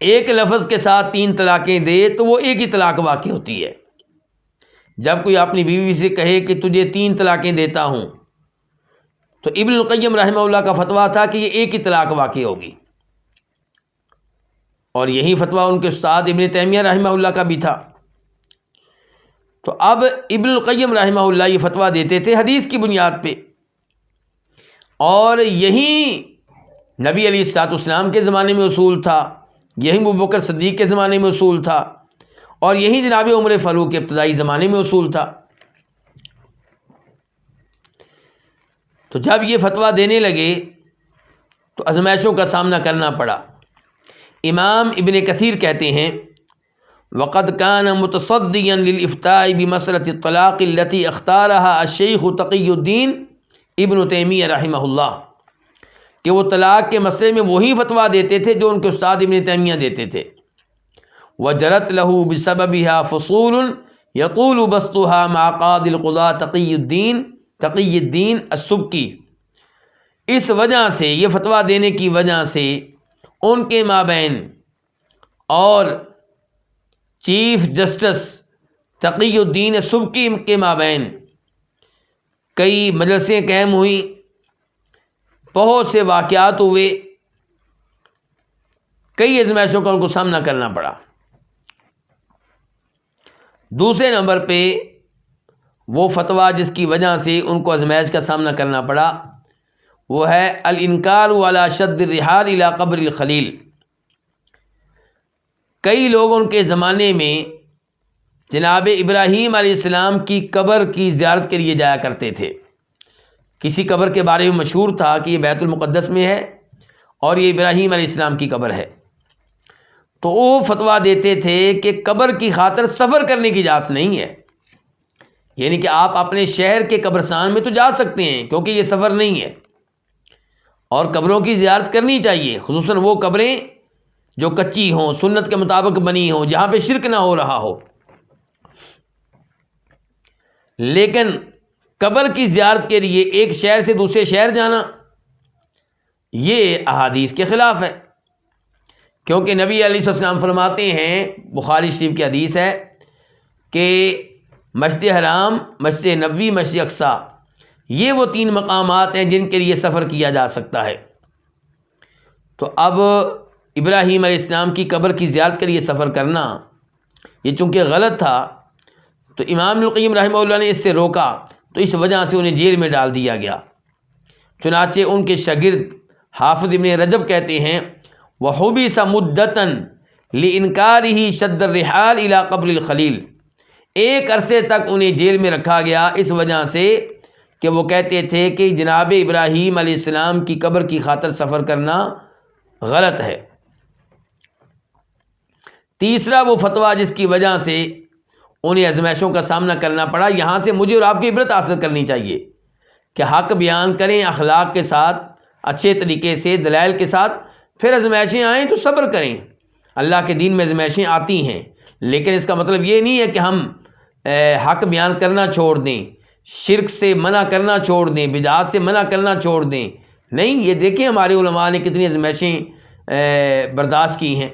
ایک لفظ کے ساتھ 3 طلاقیں دے تو وہ ایک ہی طلاق واقع ہوتی ہے. جب کوئی اپنی بیوی سے کہے کہ تجھے 3 طلاقیں دیتا ہوں، تو ابن القیم رحمہ اللہ کا فتویٰ تھا کہ یہ ایک ہی طلاق واقع ہوگی، اور یہی فتویٰ ان کے استاد ابن تیمیہ رحمہ اللہ کا بھی تھا۔ تو اب ابن القیم رحمہ اللہ یہ فتویٰ دیتے تھے حدیث کی بنیاد پہ، اور یہی نبی علیہ الصلوۃ والسلام کے زمانے میں اصول تھا، یہی ابوبکر صدیق کے زمانے میں اصول تھا، اور یہی جناب عمر فاروق کے ابتدائی زمانے میں اصول تھا۔ تو جب یہ فتویٰ دینے لگے تو آزمائشوں کا سامنا کرنا پڑا۔ امام ابن کثیر کہتے ہیں وقد كان متصديا للافتاء بمسألة الطلاق التي اختارها الشيخ تقي الدين ابن تیمیہ رحمہ اللہ، کہ وہ طلاق کے مسئلے میں وہی فتویٰ دیتے تھے جو ان کے استاد ابن تیمیہ دیتے تھے۔ وجرت له بسببها فصول يطول بسطها مع قاضي القضاء تقی الدین السبکی، اس وجہ سے، یہ فتویٰ دینے کی وجہ سے ان کے مابین اور چیف جسٹس تقی الدین سبکی کے مابین کئی مجلسیں قائم ہوئیں، بہت سے واقعات ہوئے، کئی آزمائشوں کا ان کو سامنا کرنا پڑا۔ دوسرے نمبر پہ وہ فتویٰ جس کی وجہ سے ان کو آزمائش کا سامنا کرنا پڑا وہ ہے الانکار علی شد الرحال الی قبر الخلیل۔ کئی لوگ ان کے زمانے میں جناب ابراہیم علیہ السلام کی قبر کی زیارت کے لیے جایا کرتے تھے۔ کسی قبر کے بارے میں مشہور تھا کہ یہ بیت المقدس میں ہے اور یہ ابراہیم علیہ السلام کی قبر ہے، تو وہ فتویٰ دیتے تھے کہ قبر کی خاطر سفر کرنے کی اجازت نہیں ہے، یعنی کہ آپ اپنے شہر کے قبرستان میں تو جا سکتے ہیں کیونکہ یہ سفر نہیں ہے، اور قبروں کی زیارت کرنی چاہیے، خصوصاً وہ قبریں جو کچی ہوں، سنت کے مطابق بنی ہوں، جہاں پہ شرک نہ ہو رہا ہو۔ لیکن قبر کی زیارت کے لیے ایک شہر سے دوسرے شہر جانا یہ احادیث کے خلاف ہے، کیونکہ نبی علیہ السلام فرماتے ہیں، بخاری شریف کی حدیث ہے کہ مسجد حرام، مسجد نبوی، مسجد اقصیٰ، یہ وہ 3 مقامات ہیں جن کے لیے سفر کیا جا سکتا ہے۔ تو اب ابراہیم علیہ السلام کی قبر کی زیارت کے لیے سفر کرنا یہ چونکہ غلط تھا، تو امام ابن القیم رحمہ اللہ نے اس سے روکا، تو اس وجہ سے انہیں جیل میں ڈال دیا گیا۔ چنانچہ ان کے شاگرد حافظ ابن رجب کہتے ہیں وَحُبِسَ مُدَّةً لِإِنْكَارِهِ شَدَّ الرِّحَالِ إِلَىٰ قَبْرِ الْخَلِيلِ، ایک عرصے تک انہیں جیل میں رکھا گیا اس وجہ سے کہ وہ کہتے تھے کہ جناب ابراہیم علیہ السلام کی قبر کی خاطر سفر کرنا غلط ہے۔ تیسرا وہ فتویٰ جس کی وجہ سے انہیں آزمائشوں کا سامنا کرنا پڑا، یہاں سے مجھے اور آپ کی عبرت حاصل کرنی چاہیے کہ حق بیان کریں اخلاق کے ساتھ، اچھے طریقے سے، دلائل کے ساتھ، پھر آزمائشیں آئیں تو صبر کریں۔ اللہ کے دین میں آزمائشیں آتی ہیں، لیکن اس کا مطلب یہ نہیں ہے کہ ہم حق بیان کرنا چھوڑ دیں، شرک سے منع کرنا چھوڑ دیں، بدعات سے منع کرنا چھوڑ دیں، نہیں۔ یہ دیکھیں ہمارے علماء نے کتنی آزمائشیں برداشت کی ہیں۔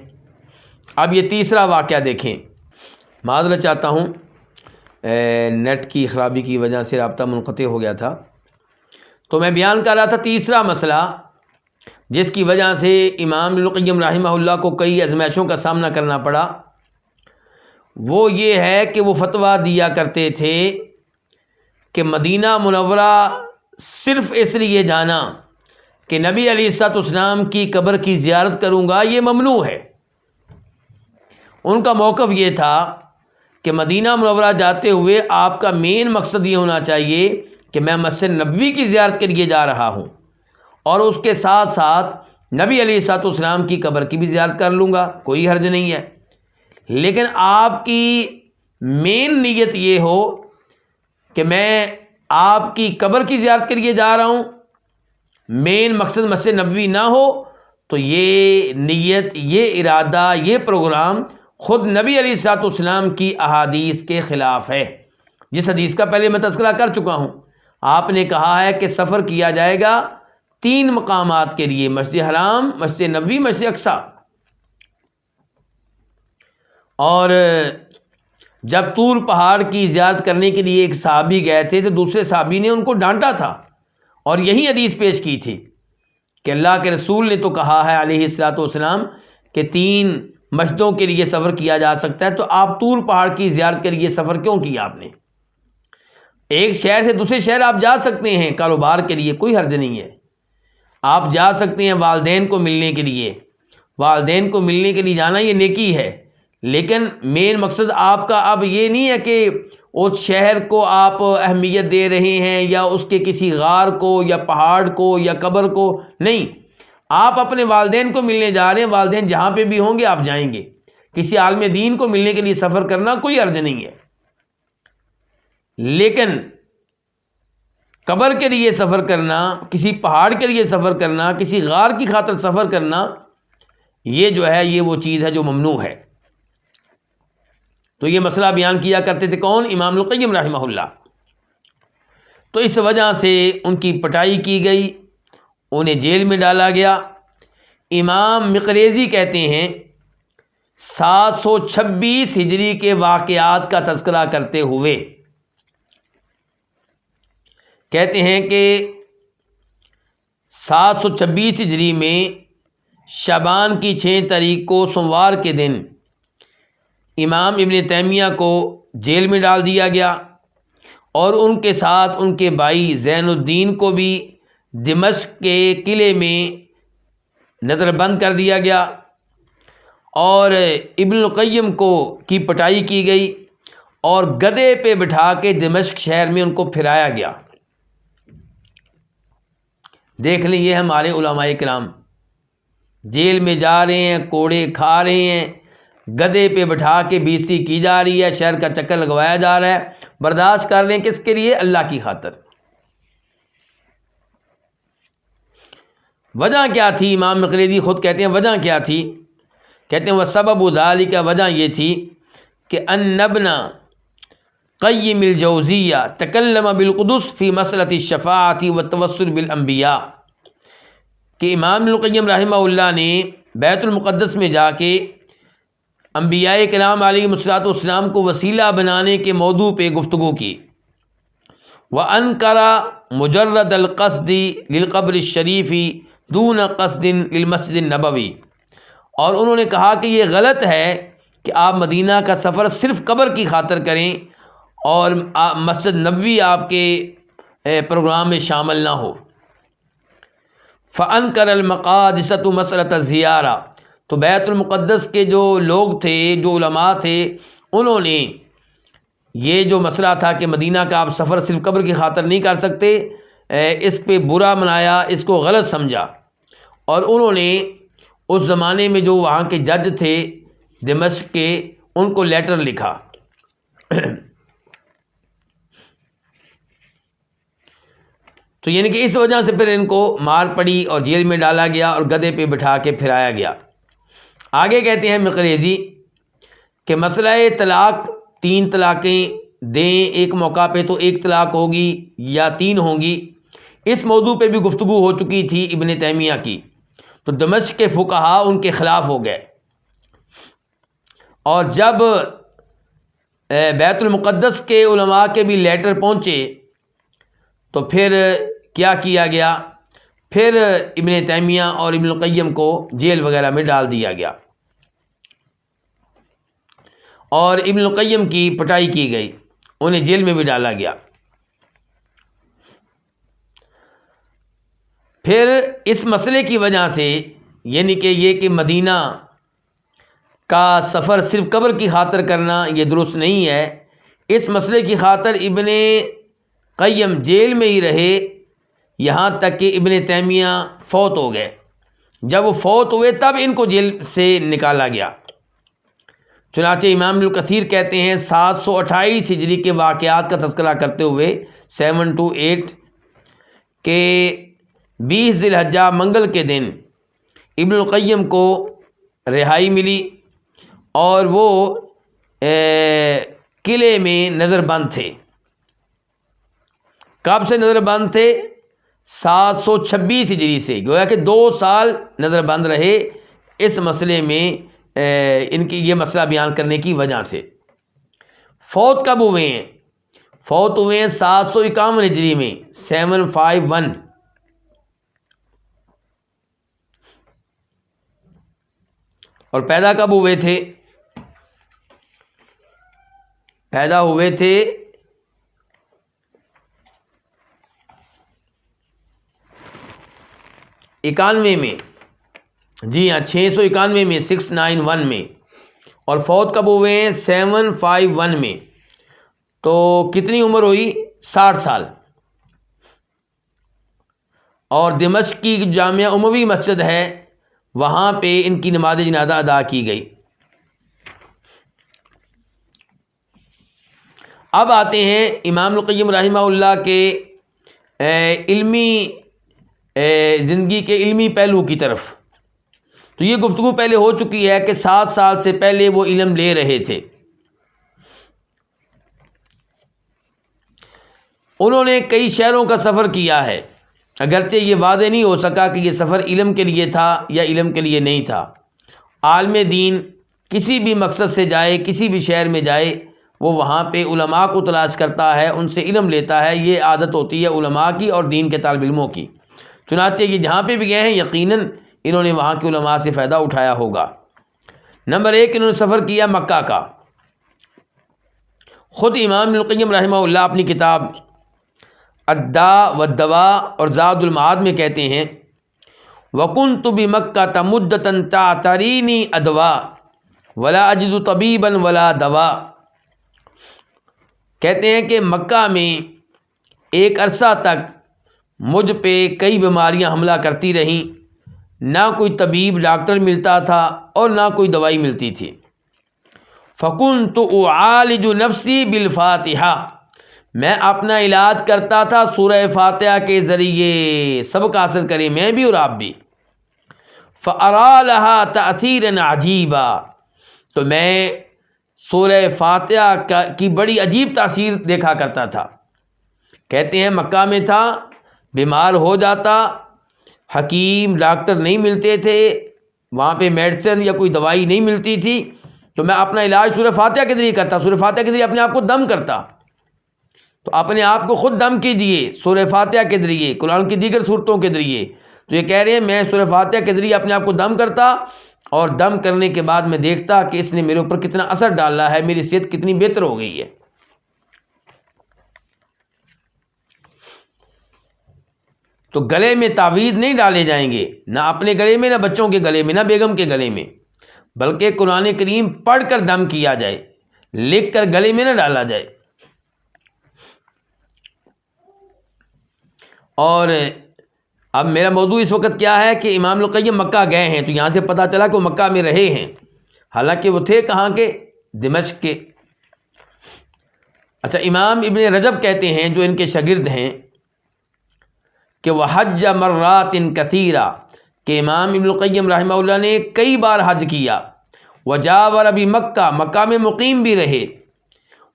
اب یہ تیسرا واقعہ دیکھیں، معذرت چاہتا ہوں، نیٹ کی خرابی کی وجہ سے رابطہ منقطع ہو گیا تھا، تو میں بیان کر رہا تھا تیسرا مسئلہ جس کی وجہ سے امام ابن القیم رحمہ اللہ کو کئی آزمائشوں کا سامنا کرنا پڑا، وہ یہ ہے کہ وہ فتویٰ دیا کرتے تھے کہ مدینہ منورہ صرف اس لیے جانا کہ نبی علیہ الصلوۃ والسلام کی قبر کی زیارت کروں گا یہ ممنوع ہے۔ ان کا موقف یہ تھا کہ مدینہ منورہ جاتے ہوئے آپ کا مین مقصد یہ ہونا چاہیے کہ میں مسجد نبوی کی زیارت کے لیے جا رہا ہوں، اور اس کے ساتھ ساتھ نبی علیہ الصلوۃ والسلام کی قبر کی بھی زیارت کر لوں گا، کوئی حرج نہیں ہے۔ لیکن آپ کی مین نیت یہ ہو کہ میں آپ کی قبر کی زیارت کے لیے جا رہا ہوں، مین مقصد مسجد نبوی نہ ہو، تو یہ نیت، یہ ارادہ، یہ پروگرام خود نبی علیہ الصلوۃ والسلام کی احادیث کے خلاف ہے، جس حدیث کا پہلے میں تذکرہ کر چکا ہوں۔ آپ نے کہا ہے کہ سفر کیا جائے گا 3 مقامات کے لیے، مسجد حرام، مسجد نبوی، مسجد اقصیٰ، اور جب طور پہاڑ کی زیارت کرنے کے لیے ایک صحابی گئے تھے تو دوسرے صحابی نے ان کو ڈانٹا تھا اور یہی حدیث پیش کی تھی کہ اللہ کے رسول نے تو کہا ہے علیہ الصلوۃ والسلام کہ 3 مسجدوں کے لیے سفر کیا جا سکتا ہے، تو آپ طور پہاڑ کی زیارت کے لیے سفر کیوں کیا آپ نے؟ ایک شہر سے دوسرے شہر آپ جا سکتے ہیں کاروبار کے لیے، کوئی حرج نہیں ہے، آپ جا سکتے ہیں والدین کو ملنے کے لیے، والدین کو ملنے کے لیے جانا یہ نیکی ہے، لیکن مین مقصد آپ کا اب یہ نہیں ہے کہ اس شہر کو آپ اہمیت دے رہے ہیں یا اس کے کسی غار کو یا پہاڑ کو یا قبر کو، نہیں، آپ اپنے والدین کو ملنے جا رہے ہیں، والدین جہاں پہ بھی ہوں گے آپ جائیں گے۔ کسی عالم دین کو ملنے کے لیے سفر کرنا کوئی حرج نہیں ہے، لیکن قبر کے لیے سفر کرنا، کسی پہاڑ کے لیے سفر کرنا، کسی غار کی خاطر سفر کرنا، یہ جو ہے یہ وہ چیز ہے جو ممنوع ہے۔ تو یہ مسئلہ بیان کیا کرتے تھے کون؟ امام القیم رحمہ اللہ۔ تو اس وجہ سے ان کی پٹائی کی گئی، انہیں جیل میں ڈالا گیا۔ امام مقریزی کہتے ہیں 726 ہجری کے واقعات کا تذکرہ کرتے ہوئے کہتے ہیں کہ 726 ہجری میں شعبان کی 6 تاریخ کو سوموار کے دن امام ابن تیمیہ کو جیل میں ڈال دیا گیا اور ان کے ساتھ ان کے بھائی زین الدین کو بھی دمشق کے قلعے میں نظر بند کر دیا گیا اور ابن القیم کی پٹائی کی گئی اور گدھے پہ بٹھا کے دمشق شہر میں ان کو پھرایا گیا۔ دیکھ لیں، یہ ہمارے علماء کرام جیل میں جا رہے ہیں، کوڑے کھا رہے ہیں، گدھے پہ بٹھا کے بیستی کی جا رہی ہے، شہر کا چکر لگوایا جا رہا ہے، برداشت کر لیں کس کے لیے؟ اللہ کی خاطر۔ وجہ کیا تھی؟ امام مقریزی خود کہتے ہیں وجہ کیا تھی؟ کہتے ہیں وَسَبَبُ ذَلِكَ، وجہ یہ تھی کہ ان ابن قیم الجوزیہ تکلم بالقدس فی مسئلۃ الشفاعۃ والتوسل بالانبیاء، کہ امام القیم رحمہ اللہ نے بیت المقدس میں جا کے انبیاء کرام علیہ الصلوۃ والسلام کو وسیلہ بنانے کے موضوع پہ گفتگو کی۔ وَأَنْكَرَ مُجَرَّدَ الْقَصْدِ لِلْقَبْرِ الشَّرِيفِ دُونَ قَصْدٍ لِلْمَسْجِدِ النَّبَوِي، اور انہوں نے کہا کہ یہ غلط ہے کہ آپ مدینہ کا سفر صرف قبر کی خاطر کریں اور مسجد نبوی آپ کے پروگرام میں شامل نہ ہو۔ فَأَنْكَرَ الْمَقَادِسَةُ مَسْأَلَةَ الزِّيَارَةِ، تو بیت المقدس کے جو لوگ تھے، جو علماء تھے، انہوں نے یہ جو مسئلہ تھا کہ مدینہ کا آپ سفر صرف قبر کی خاطر نہیں کر سکتے، اس پہ برا منایا، اس کو غلط سمجھا، اور انہوں نے اس زمانے میں جو وہاں کے جج تھے دمشق کے، ان کو لیٹر لکھا۔ تو یعنی کہ اس وجہ سے پھر ان کو مار پڑی اور جیل میں ڈالا گیا اور گدھے پہ بٹھا کے پھرایا گیا۔ آگے کہتے ہیں مقریزی کہ مسئلہ طلاق، 3 طلاقیں دیں ایک موقع پہ، تو 1 طلاق ہوگی یا 3 ہوں گی، اس موضوع پہ بھی گفتگو ہو چکی تھی ابن تیمیہ کی، تو دمشق کے فقہا ان کے خلاف ہو گئے، اور جب بیت المقدس کے علماء کے بھی لیٹر پہنچے تو پھر کیا کیا گیا؟ پھر ابن تیمیہ اور ابن القیم کو جیل وغیرہ میں ڈال دیا گیا اور ابن القیم کی پٹائی کی گئی، انہیں جیل میں بھی ڈالا گیا۔ پھر اس مسئلے کی وجہ سے، یعنی کہ یہ کہ مدینہ کا سفر صرف قبر کی خاطر کرنا یہ درست نہیں ہے، اس مسئلے کی خاطر ابن قیم جیل میں ہی رہے یہاں تک کہ ابن تیمیہ فوت ہو گئے۔ جب وہ فوت ہوئے تب ان کو جیل سے نکالا گیا۔ چنانچہ امام ابن کثیر کہتے ہیں 728 ہجری کے واقعات کا تذکرہ کرتے ہوئے 728 کہ 20 ذی الحجہ منگل کے دن ابن القیم کو رہائی ملی اور وہ قلعے میں نظر بند تھے۔ کب سے نظر بند تھے؟ 726 ہجری سے، گویا کہ 2 سال نظر بند رہے اس مسئلے میں، ان کی یہ مسئلہ بیان کرنے کی وجہ سے۔ فوت کب ہوئے ہیں؟ فوت ہوئے ہیں 751 ہجری میں، 751۔ اور پیدا کب ہوئے تھے؟ پیدا ہوئے تھے 91 میں، جی ہاں 691 میں، 691 میں، اور فوت کب ہوئے ہیں؟ 751 میں۔ تو کتنی عمر ہوئی؟ 60 سال۔ اور دمشق کی جامعہ اموی مسجد ہے، وہاں پہ ان کی نماز جنازہ ادا کی گئی۔ اب آتے ہیں امام القیم رحمہ اللہ کے علمی زندگی کے علمی پہلو کی طرف۔ تو یہ گفتگو پہلے ہو چکی ہے کہ 7 سال سے پہلے وہ علم لے رہے تھے۔ انہوں نے کئی شہروں کا سفر کیا ہے، اگرچہ یہ واضح نہیں ہو سکا کہ یہ سفر علم کے لیے تھا یا علم کے لیے نہیں تھا۔ عالم دین کسی بھی مقصد سے جائے، کسی بھی شہر میں جائے، وہ وہاں پہ علماء کو تلاش کرتا ہے، ان سے علم لیتا ہے۔ یہ عادت ہوتی ہے علماء کی اور دین کے طالب علموں کی۔ چنانچہ یہ جہاں پہ بھی گئے ہیں یقیناً انہوں نے وہاں کے علماء سے فائدہ اٹھایا ہوگا۔ نمبر 1، انہوں نے سفر کیا مکہ کا۔ خود امام ابن القیم رحمہ اللہ اپنی کتاب الداء والدواء اور زاد المعاد میں کہتے ہیں وَكُنْتُ بِمَكَّةَ مُدَّةً تَعْتَرِينِي أَدْوَاء وَلَا أَجِدُ طَبِيبًا وَلَا دَوَاء۔ کہتے ہیں کہ مکہ میں ایک عرصہ تک مجھ پہ کئی بیماریاں حملہ کرتی رہیں، نہ کوئی طبیب ڈاکٹر ملتا تھا اور نہ کوئی دوائی ملتی تھی۔ فَكُنْتُ أُعَالِجُ نَفْسِي بِالْفَاتِحَةِ، میں اپنا علاج کرتا تھا سورہ فاتحہ کے ذریعے۔ سبق حاصل کریں میں بھی اور آپ بھی۔ فَأَرَى لَهَا تَأْثِيرًا عَجِيبًا، تو میں سورہ فاتحہ کی بڑی عجیب تاثیر دیکھا کرتا تھا۔ کہتے ہیں مکہ میں تھا، بیمار ہو جاتا، حکیم ڈاکٹر نہیں ملتے تھے، وہاں پہ میڈیسن یا کوئی دوائی نہیں ملتی تھی، تو میں اپنا علاج سورہ فاتحہ کے ذریعے کرتا، سورہ فاتحہ کے ذریعے اپنے آپ کو دم کرتا۔ تو اپنے آپ کو خود دم کیجیے سورہ فاتحہ کے ذریعے، قرآن کی دیگر صورتوں کے ذریعے۔ تو یہ کہہ رہے ہیں میں سورہ فاتحہ کے ذریعے اپنے آپ کو دم کرتا، اور دم کرنے کے بعد میں دیکھتا کہ اس نے میرے اوپر کتنا اثر ڈالا ہے، میری صحت کتنی بہتر ہو گئی ہے۔ تو گلے میں تعویذ نہیں ڈالے جائیں گے، نہ اپنے گلے میں، نہ بچوں کے گلے میں، نہ بیگم کے گلے میں، بلکہ قرآن کریم پڑھ کر دم کیا جائے، لکھ کر گلے میں نہ ڈالا جائے۔ اور اب میرا موضوع اس وقت کیا ہے کہ امام القیم مکہ گئے ہیں، تو یہاں سے پتہ چلا کہ وہ مکہ میں رہے ہیں، حالانکہ وہ تھے کہاں کے؟ دمشق کے۔ اچھا، امام ابن رجب کہتے ہیں جو ان کے شاگرد ہیں کہ وہ حج مرات کثیرہ، کہ امام ابن القیم رحمہ اللہ نے کئی بار حج کیا۔ وجاور بمکہ، مکہ میں مقیم بھی رہے۔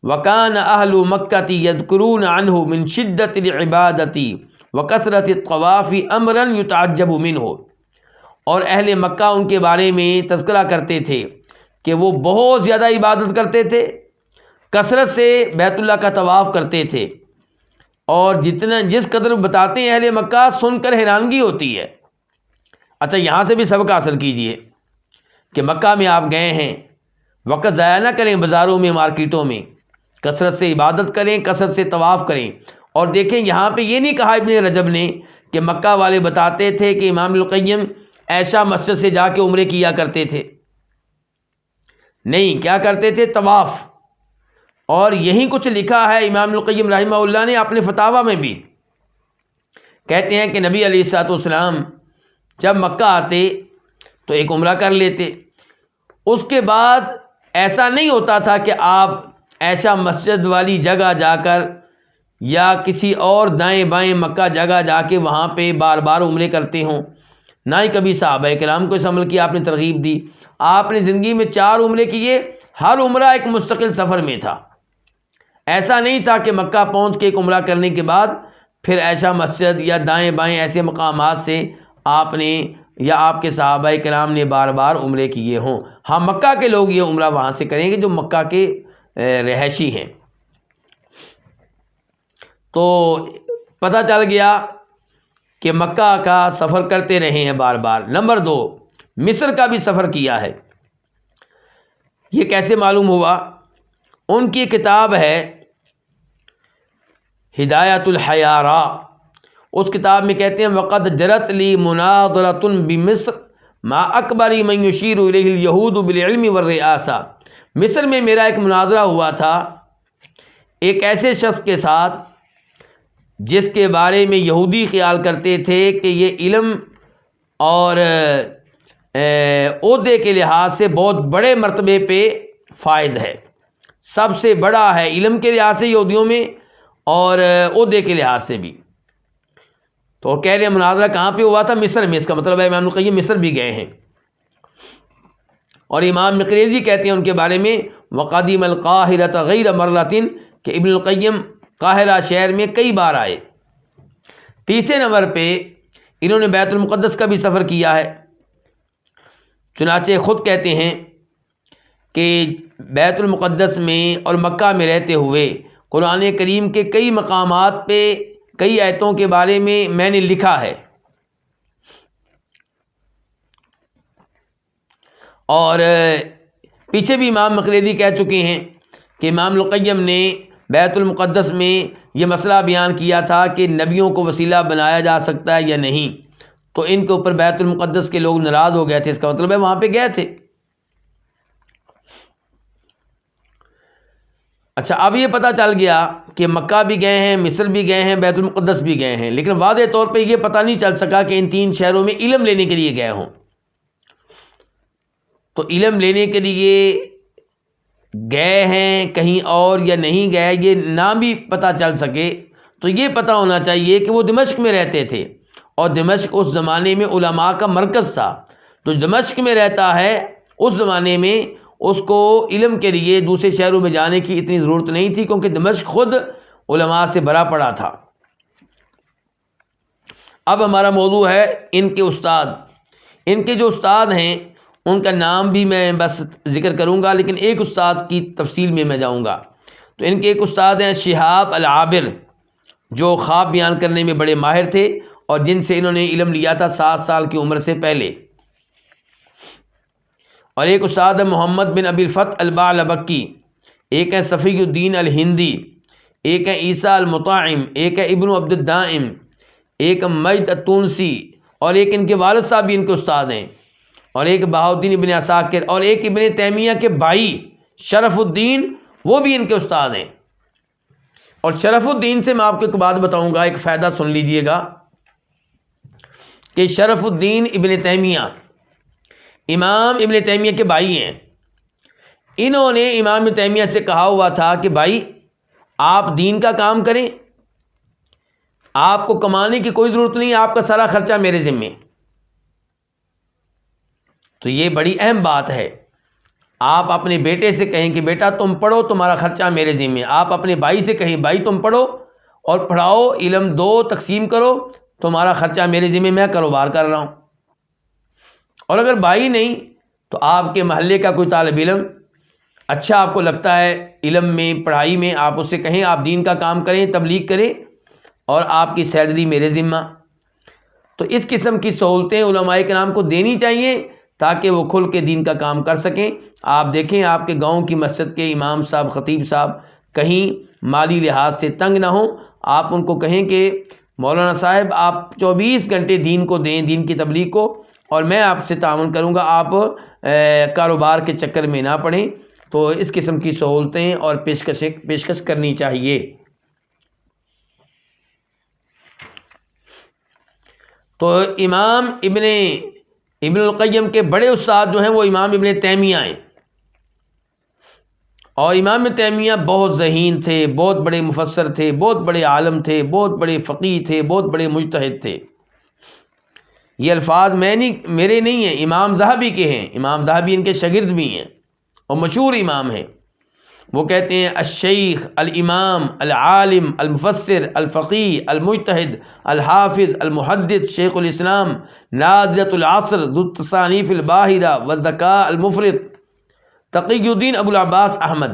وکان اہل مکہ یذکرون عنہ من شدت العبادۃ وکثرت الطواف امرا یتعجب منہ، اور اہل مکہ ان کے بارے میں تذکرہ کرتے تھے کہ وہ بہت زیادہ عبادت کرتے تھے، کثرت سے بیت اللہ کا طواف کرتے تھے، اور جس قدر بتاتے ہیں اہل مکہ سن کر حیرانگی ہوتی ہے۔ اچھا، یہاں سے بھی سبق حاصل کیجئے کہ مکہ میں آپ گئے ہیں، وقت ضائع نہ کریں بازاروں میں، مارکیٹوں میں، کثرت سے عبادت کریں، کثرت سے طواف کریں۔ اور دیکھیں یہاں پہ یہ نہیں کہا ابن رجب نے کہ مکہ والے بتاتے تھے کہ امام القیم ایسا مسجد سے جا کے عمرے کیا کرتے تھے، نہیں، کیا کرتے تھے؟ طواف۔ اور یہی کچھ لکھا ہے امام القیم رحمہ اللہ نے اپنے فتاویٰ میں بھی۔ کہتے ہیں کہ نبی علیہ الصلوۃ والسلام جب مکہ آتے تو ایک عمرہ کر لیتے، اس کے بعد ایسا نہیں ہوتا تھا کہ آپ ایسا مسجد والی جگہ جا کر یا کسی اور دائیں بائیں مکہ جگہ جا کے وہاں پہ بار بار عمرے کرتے ہوں، نہ ہی کبھی صحابہ کرام کو اس عمل کی آپ نے ترغیب دی۔ آپ نے زندگی میں 4 عمرے کیے، ہر عمرہ ایک مستقل سفر میں تھا۔ ایسا نہیں تھا کہ مکہ پہنچ کے ایک عمرہ کرنے کے بعد پھر ایسا مسجد یا دائیں بائیں ایسے مقامات سے آپ نے یا آپ کے صحابہ کرام نے بار بار عمرے کیے ہوں۔ ہاں، مکہ کے لوگ یہ عمرہ وہاں سے کریں گے جو مکہ کے رہائشی ہیں۔ تو پتہ چل گیا کہ مکہ کا سفر کرتے رہے ہیں بار بار۔ نمبر 2، مصر کا بھی سفر کیا ہے۔ یہ کیسے معلوم ہوا؟ ان کی کتاب ہے ہدایت الحیارہ، اس کتاب میں کہتے ہیں وقد جرت لی مناظرۃ بمصر ما اکبری من یشیر الیہ الیہود بالعلم والرئاسہ۔ مصر میں میرا ایک مناظرہ ہوا تھا ایک ایسے شخص کے ساتھ جس کے بارے میں یہودی خیال کرتے تھے کہ یہ علم اور عہدے کے لحاظ سے بہت بڑے مرتبے پہ فائز ہے، سب سے بڑا ہے علم کے لحاظ سے یہودیوں میں اور عہدے کے لحاظ سے بھی۔ تو کہہ رہے ہیں مناظرہ کہاں پہ ہوا تھا؟ مصر میں۔ اس کا مطلب ہے امام القیم مصر بھی گئے ہیں۔ اور امام مقریزی کہتے ہیں ان کے بارے میں وقدیم القاہرۃ غیر مرۃ، کہ ابن القیم قاہرہ شہر میں کئی بار آئے۔ تیسرے نمبر پہ انہوں نے بیت المقدس کا بھی سفر کیا ہے، چنانچہ خود کہتے ہیں کہ بیت المقدس میں اور مکہ میں رہتے ہوئے قرآن کریم کے کئی مقامات پہ کئی آیتوں کے بارے میں نے لکھا ہے، اور پیچھے بھی امام مقریزی کہہ چکے ہیں کہ امام القیم نے بیت المقدس میں یہ مسئلہ بیان کیا تھا کہ نبیوں کو وسیلہ بنایا جا سکتا ہے یا نہیں، تو ان کے اوپر بیت المقدس کے لوگ ناراض ہو گئے تھے۔ اس کا مطلب ہے وہاں پہ گئے تھے۔ اچھا، اب یہ پتہ چل گیا کہ مکہ بھی گئے ہیں، مصر بھی گئے ہیں، بیت المقدس بھی گئے ہیں، لیکن واضح طور پہ یہ پتہ نہیں چل سکا کہ ان 3 شہروں میں علم لینے کے لیے گئے ہوں۔ تو علم لینے کے لیے گئے ہیں کہیں اور یا نہیں گئے، یہ نہ بھی پتہ چل سکے تو یہ پتہ ہونا چاہیے کہ وہ دمشق میں رہتے تھے، اور دمشق اس زمانے میں علماء کا مرکز تھا۔ تو دمشق میں رہتا ہے، اس زمانے میں اس کو علم کے لیے دوسرے شہروں میں جانے کی اتنی ضرورت نہیں تھی، کیونکہ دمشق خود علماء سے بھرا پڑا تھا۔ اب ہمارا موضوع ہے ان کے استاد۔ ان کے جو استاد ہیں ان کا نام بھی میں بس ذکر کروں گا، لیکن ایک استاد کی تفصیل میں جاؤں گا۔ تو ان کے ایک استاد ہیں شہاب العابر، جو خواب بیان کرنے میں بڑے ماہر تھے اور جن سے انہوں نے علم لیا تھا 7 سال کی عمر سے پہلے۔ اور ایک استاد ہے محمد بن ابی الفتح البعلبکی، ایک ہے صفی الدین الہندی، ایک ہے عیسیٰ المطاعم، ایک ہے ابن عبد الدائم، ایک مجد التونسی، اور ایک ان کے والد صاحب بھی ان کے استاد ہیں، اور ایک بہاؤالدین ابن عساکر، اور ایک ابن تیمیہ کے بھائی شرف الدین، وہ بھی ان کے استاد ہیں۔ اور شرف الدین سے میں آپ کو ایک بات بتاؤں گا، ایک فائدہ سن لیجئے گا کہ شرف الدین ابن تیمیہ امام ابن تیمیہ کے بھائی ہیں۔ انہوں نے امام ابن تیمیہ سے کہا ہوا تھا کہ بھائی آپ دین کا کام کریں، آپ کو کمانے کی کوئی ضرورت نہیں، آپ کا سارا خرچہ میرے ذمے۔ تو یہ بڑی اہم بات ہے۔ آپ اپنے بیٹے سے کہیں کہ بیٹا تم پڑھو، تمہارا خرچہ میرے ذمے۔ آپ اپنے بھائی سے کہیں بھائی تم پڑھو اور پڑھاؤ، علم دو، تقسیم کرو، تمہارا خرچہ میرے ذمے، میں کاروبار کر رہا ہوں۔ اور اگر بھائی نہیں تو آپ کے محلے کا کوئی طالب علم اچھا آپ کو لگتا ہے علم میں، پڑھائی میں، آپ اس سے کہیں آپ دین کا کام کریں، تبلیغ کریں، اور آپ کی سیلری میرے ذمہ۔ تو اس قسم کی سہولتیں علماء کرام کو دینی چاہیے تاکہ وہ کھل کے دین کا کام کر سکیں۔ آپ دیکھیں آپ کے گاؤں کی مسجد کے امام صاحب، خطیب صاحب کہیں مالی لحاظ سے تنگ نہ ہوں، آپ ان کو کہیں کہ مولانا صاحب آپ 24 گھنٹے دین کو دیں، دین کی تبلیغ کو، اور میں آپ سے تعاون کروں گا، آپ کاروبار کے چکر میں نہ پڑیں۔ تو اس قسم کی سہولتیں اور پیشکش کرنی چاہیے۔ تو امام ابن القیم کے بڑے استاد جو ہیں وہ امام ابن تیمیہ ہیں، اور امام ابن تیمیہ بہت ذہین تھے، بہت بڑے مفسر تھے، بہت بڑے عالم تھے، بہت بڑے فقیہ تھے، بہت بڑے مجتہد تھے۔ یہ الفاظ میرے نہیں ہیں، امام ذہبی کے ہیں۔ امام ذہبی ان کے شاگرد بھی ہیں اور مشہور امام ہیں۔ وہ کہتے ہیں الشیخ، الامام، العالم، المفسر، الفقیہ، المجتہد، الحافظ، المحدث، شیخ الاسلام، نادرۃ العصر، ذو التصانیف الباہرہ والذکاء المفرط، تقی الدین ابو العباس احمد۔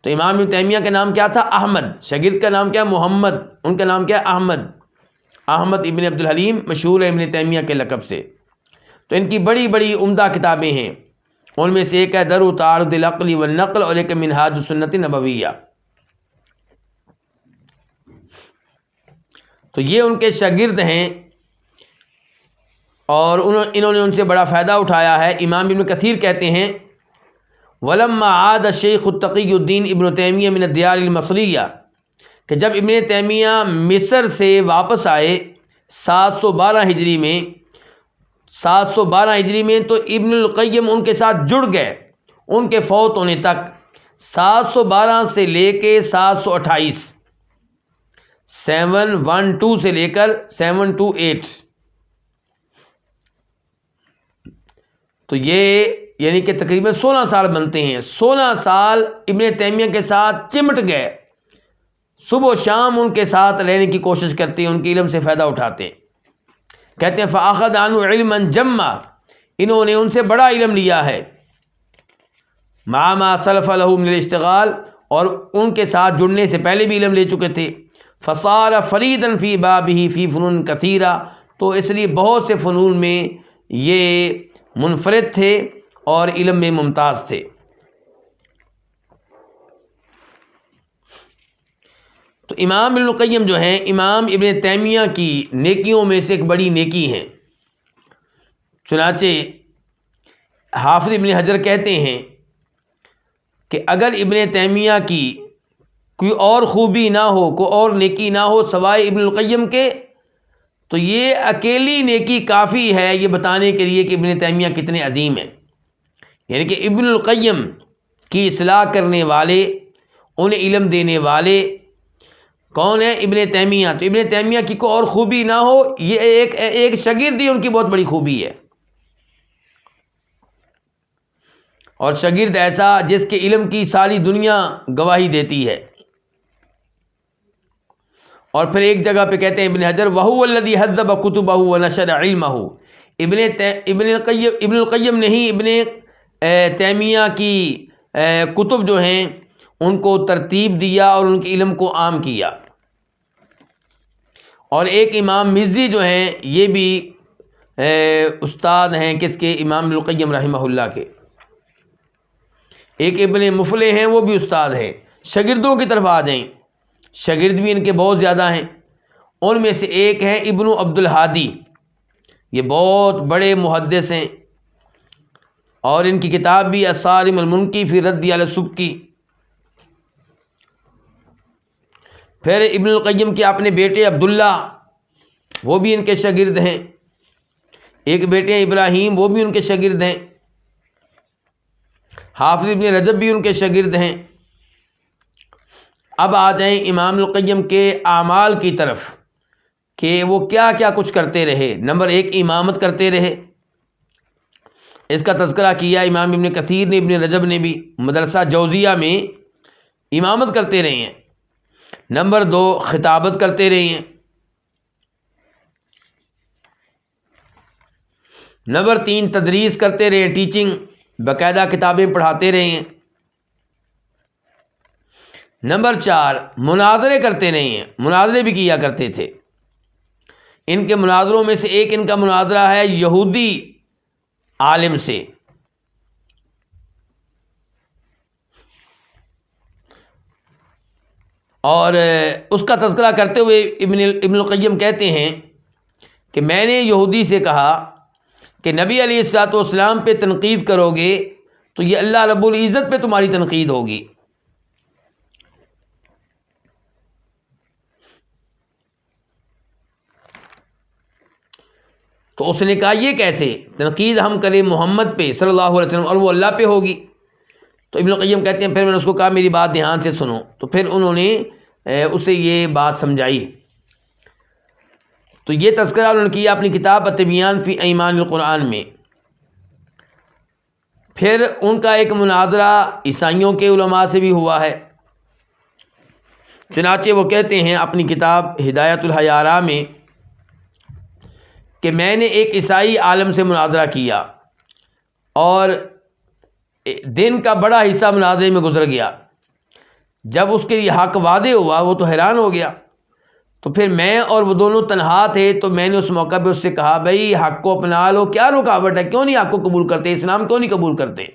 تو امام ابن تیمیہ کا نام کیا تھا؟ احمد. شاگرد کا نام کیا؟ محمد. ان کا نام کیا؟ احمد. احمد ابن عبد الحلیم مشہور ہے ابن تیمیہ کے لقب سے. تو ان کی بڑی بڑی عمدہ کتابیں ہیں. ان میں سے ایک ہے درء تعارض العقل والنقل اور ایک منہاج السنت نبویہ. تو یہ ان کے شاگرد ہیں اور انہوں نے ان سے بڑا فائدہ اٹھایا ہے. امام ابن کثیر کہتے ہیں ولما عاد الشیخ التقی الدین ابن تیمیہ من الدیار المصریہ، کہ جب ابن تیمیہ مصر سے واپس آئے 712 ہجری میں 712 ہجری میں، تو ابن القیم ان کے ساتھ جڑ گئے ان کے فوت ہونے تک. 712 سے لے کے 728، 712 سے لے کر 728، تو یہ یعنی کہ تقریباً 16 سال بنتے ہیں. 16 سال ابن تیمیہ کے ساتھ چمٹ گئے. صبح و شام ان کے ساتھ رہنے کی کوشش کرتے ہیں، ان کے علم سے فائدہ اٹھاتے ہیں. کہتے ہیں فاخذ عنہ علما جما، انہوں نے ان سے بڑا علم لیا ہے. مع ما سلف له من الاشتغال، اور ان کے ساتھ جڑنے سے پہلے بھی علم لے چکے تھے. فصار فریدا فی بابہ فی فنون کثیرہ، تو اس لیے بہت سے فنون میں یہ منفرد تھے اور علم میں ممتاز تھے. تو امام ابن القیم جو ہیں امام ابن تیمیہ کی نیکیوں میں سے ایک بڑی نیکی ہیں. چنانچہ حافظ ابن حجر کہتے ہیں کہ اگر ابن تیمیہ کی کوئی اور خوبی نہ ہو، کوئی اور نیکی نہ ہو سوائے ابن القیم کے، تو یہ اکیلی نیکی کافی ہے یہ بتانے کے لیے کہ ابن تیمیہ کتنے عظیم ہیں. یعنی کہ ابن القیم کی اصلاح کرنے والے، انہیں علم دینے والے کون ہیں؟ ابن تیمیہ. تو ابن تیمیہ کی کوئی اور خوبی نہ ہو، یہ ایک شاگرد ہی ان کی بہت بڑی خوبی ہے. اور شاگرد ایسا جس کے علم کی ساری دنیا گواہی دیتی ہے. اور پھر ایک جگہ پہ کہتے ہیں ابن حجر وَهُوَ الَّذِي هَذَّبَ كُتُبَهُ وَنَشَرَ عِلْمَهُ، ابن القیم نے ہی ابن تیمیہ کی کتب جو ہیں ان کو ترتیب دیا اور ان کے علم کو عام کیا. اور ایک امام مزی جو ہیں یہ بھی استاد ہیں کس کے؟ امام ابن القیم رحمہ اللہ کے. ایک ابن مفلح ہیں وہ بھی استاد ہیں. شاگردوں کی طرف آ جائیں، شاگرد بھی ان کے بہت زیادہ ہیں. ان میں سے ایک ہیں ابن عبد الہادی، یہ بہت بڑے محدث ہیں اور ان کی کتاب بھی الصارم المنکی فی رد علی السبکی. پھر ابن القیم کے اپنے بیٹے عبداللہ وہ بھی ان کے شاگرد ہیں. ایک بیٹے ہیں ابراہیم وہ بھی ان کے شاگرد ہیں. حافظ ابن رجب بھی ان کے شاگرد ہیں. اب آ جائیں امام القیم کے اعمال کی طرف کہ وہ کیا کیا کچھ کرتے رہے. نمبر 1 امامت کرتے رہے، اس کا تذکرہ کیا امام ابن کثیر نے، ابن رجب نے بھی. مدرسہ جوزیہ میں امامت کرتے رہے ہیں. نمبر 2 خطابت کرتے رہے ہیں. نمبر 3 تدریس کرتے رہے، ٹیچنگ، باقاعدہ کتابیں پڑھاتے رہے ہیں. نمبر 4 مناظرے کرتے رہے ہیں، مناظرے بھی کیا کرتے تھے. ان کے مناظروں میں سے ایک ان کا مناظرہ ہے یہودی عالم سے. اور اس کا تذکرہ کرتے ہوئے ابن القیم کہتے ہیں کہ میں نے یہودی سے کہا کہ نبی علیہ الصلوۃ والسلام پہ تنقید کرو گے تو یہ اللہ رب العزت پہ تمہاری تنقید ہوگی. تو اس نے کہا یہ کیسے؟ تنقید ہم کریں محمد پہ صلی اللہ علیہ وسلم اور وہ اللہ پہ ہوگی. تو ابن القیم کہتے ہیں پھر میں نے اس کو کہا میری بات دھیان سے سنو. تو پھر انہوں نے اسے یہ بات سمجھائی. تو یہ تذکرہ انہوں نے کیا اپنی کتاب التبیان فی ایمان القرآن میں. پھر ان کا ایک مناظرہ عیسائیوں کے علماء سے بھی ہوا ہے. چنانچہ وہ کہتے ہیں اپنی کتاب ہدایت الحیارہ میں کہ میں نے ایک عیسائی عالم سے مناظرہ کیا اور دن کا بڑا حصہ مناظرے میں گزر گیا. جب اس کے لیے حق واضح ہوا وہ تو حیران ہو گیا. تو پھر میں اور وہ دونوں تنہا تھے تو میں نے اس موقع پہ اس سے کہا بھائی حق کو اپنا لو, کیا رکاوٹ ہے, کیوں نہیں حق کو قبول کرتے, اسلام کیوں نہیں قبول کرتے؟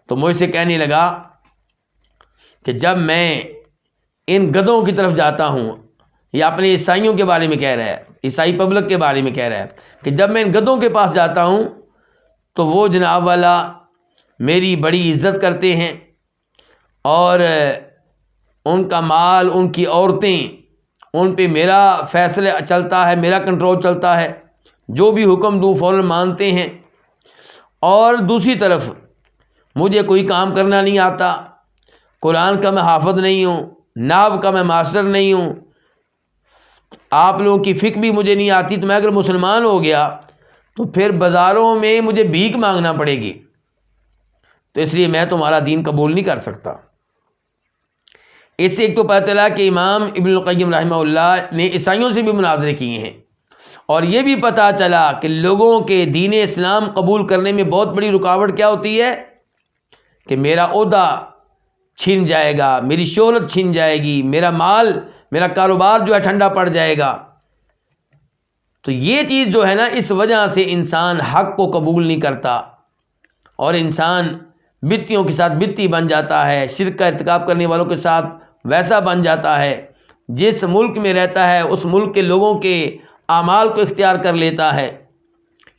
تو مجھ سے کہنے لگا کہ جب میں ان گدھوں کی طرف جاتا ہوں, یا اپنے عیسائیوں کے بارے میں کہہ رہا ہے, عیسائی پبلک کے بارے میں کہہ رہا ہے کہ جب میں ان گدھوں کے پاس جاتا ہوں تو وہ جناب والا میری بڑی عزت کرتے ہیں, اور ان کا مال, ان کی عورتیں, ان پہ میرا فیصلہ چلتا ہے, میرا کنٹرول چلتا ہے, جو بھی حکم دوں فوراً مانتے ہیں. اور دوسری طرف مجھے کوئی کام کرنا نہیں آتا, قرآن کا میں حافظ نہیں ہوں, نحو کا میں ماسٹر نہیں ہوں, آپ لوگوں کی فقہ بھی مجھے نہیں آتی, تو میں اگر مسلمان ہو گیا تو پھر بازاروں میں مجھے بھیک مانگنا پڑے گی, تو اس لیے میں تمہارا دین قبول نہیں کر سکتا. اس سے ایک تو پتہ چلا کہ امام ابن القیم رحمہ اللہ نے عیسائیوں سے بھی مناظرے کیے ہیں, اور یہ بھی پتہ چلا کہ لوگوں کے دین اسلام قبول کرنے میں بہت بڑی رکاوٹ کیا ہوتی ہے کہ میرا عہدہ چھن جائے گا, میری شہرت چھن جائے گی, میرا مال, میرا کاروبار جو ہے ٹھنڈا پڑ جائے گا. تو یہ چیز جو ہے نا, اس وجہ سے انسان حق کو قبول نہیں کرتا اور انسان بدتیوں کے ساتھ بدتی بن جاتا ہے, شرک کا ارتکاب کرنے والوں کے ساتھ ویسا بن جاتا ہے. جس ملک میں رہتا ہے اس ملک کے لوگوں کے اعمال کو اختیار کر لیتا ہے.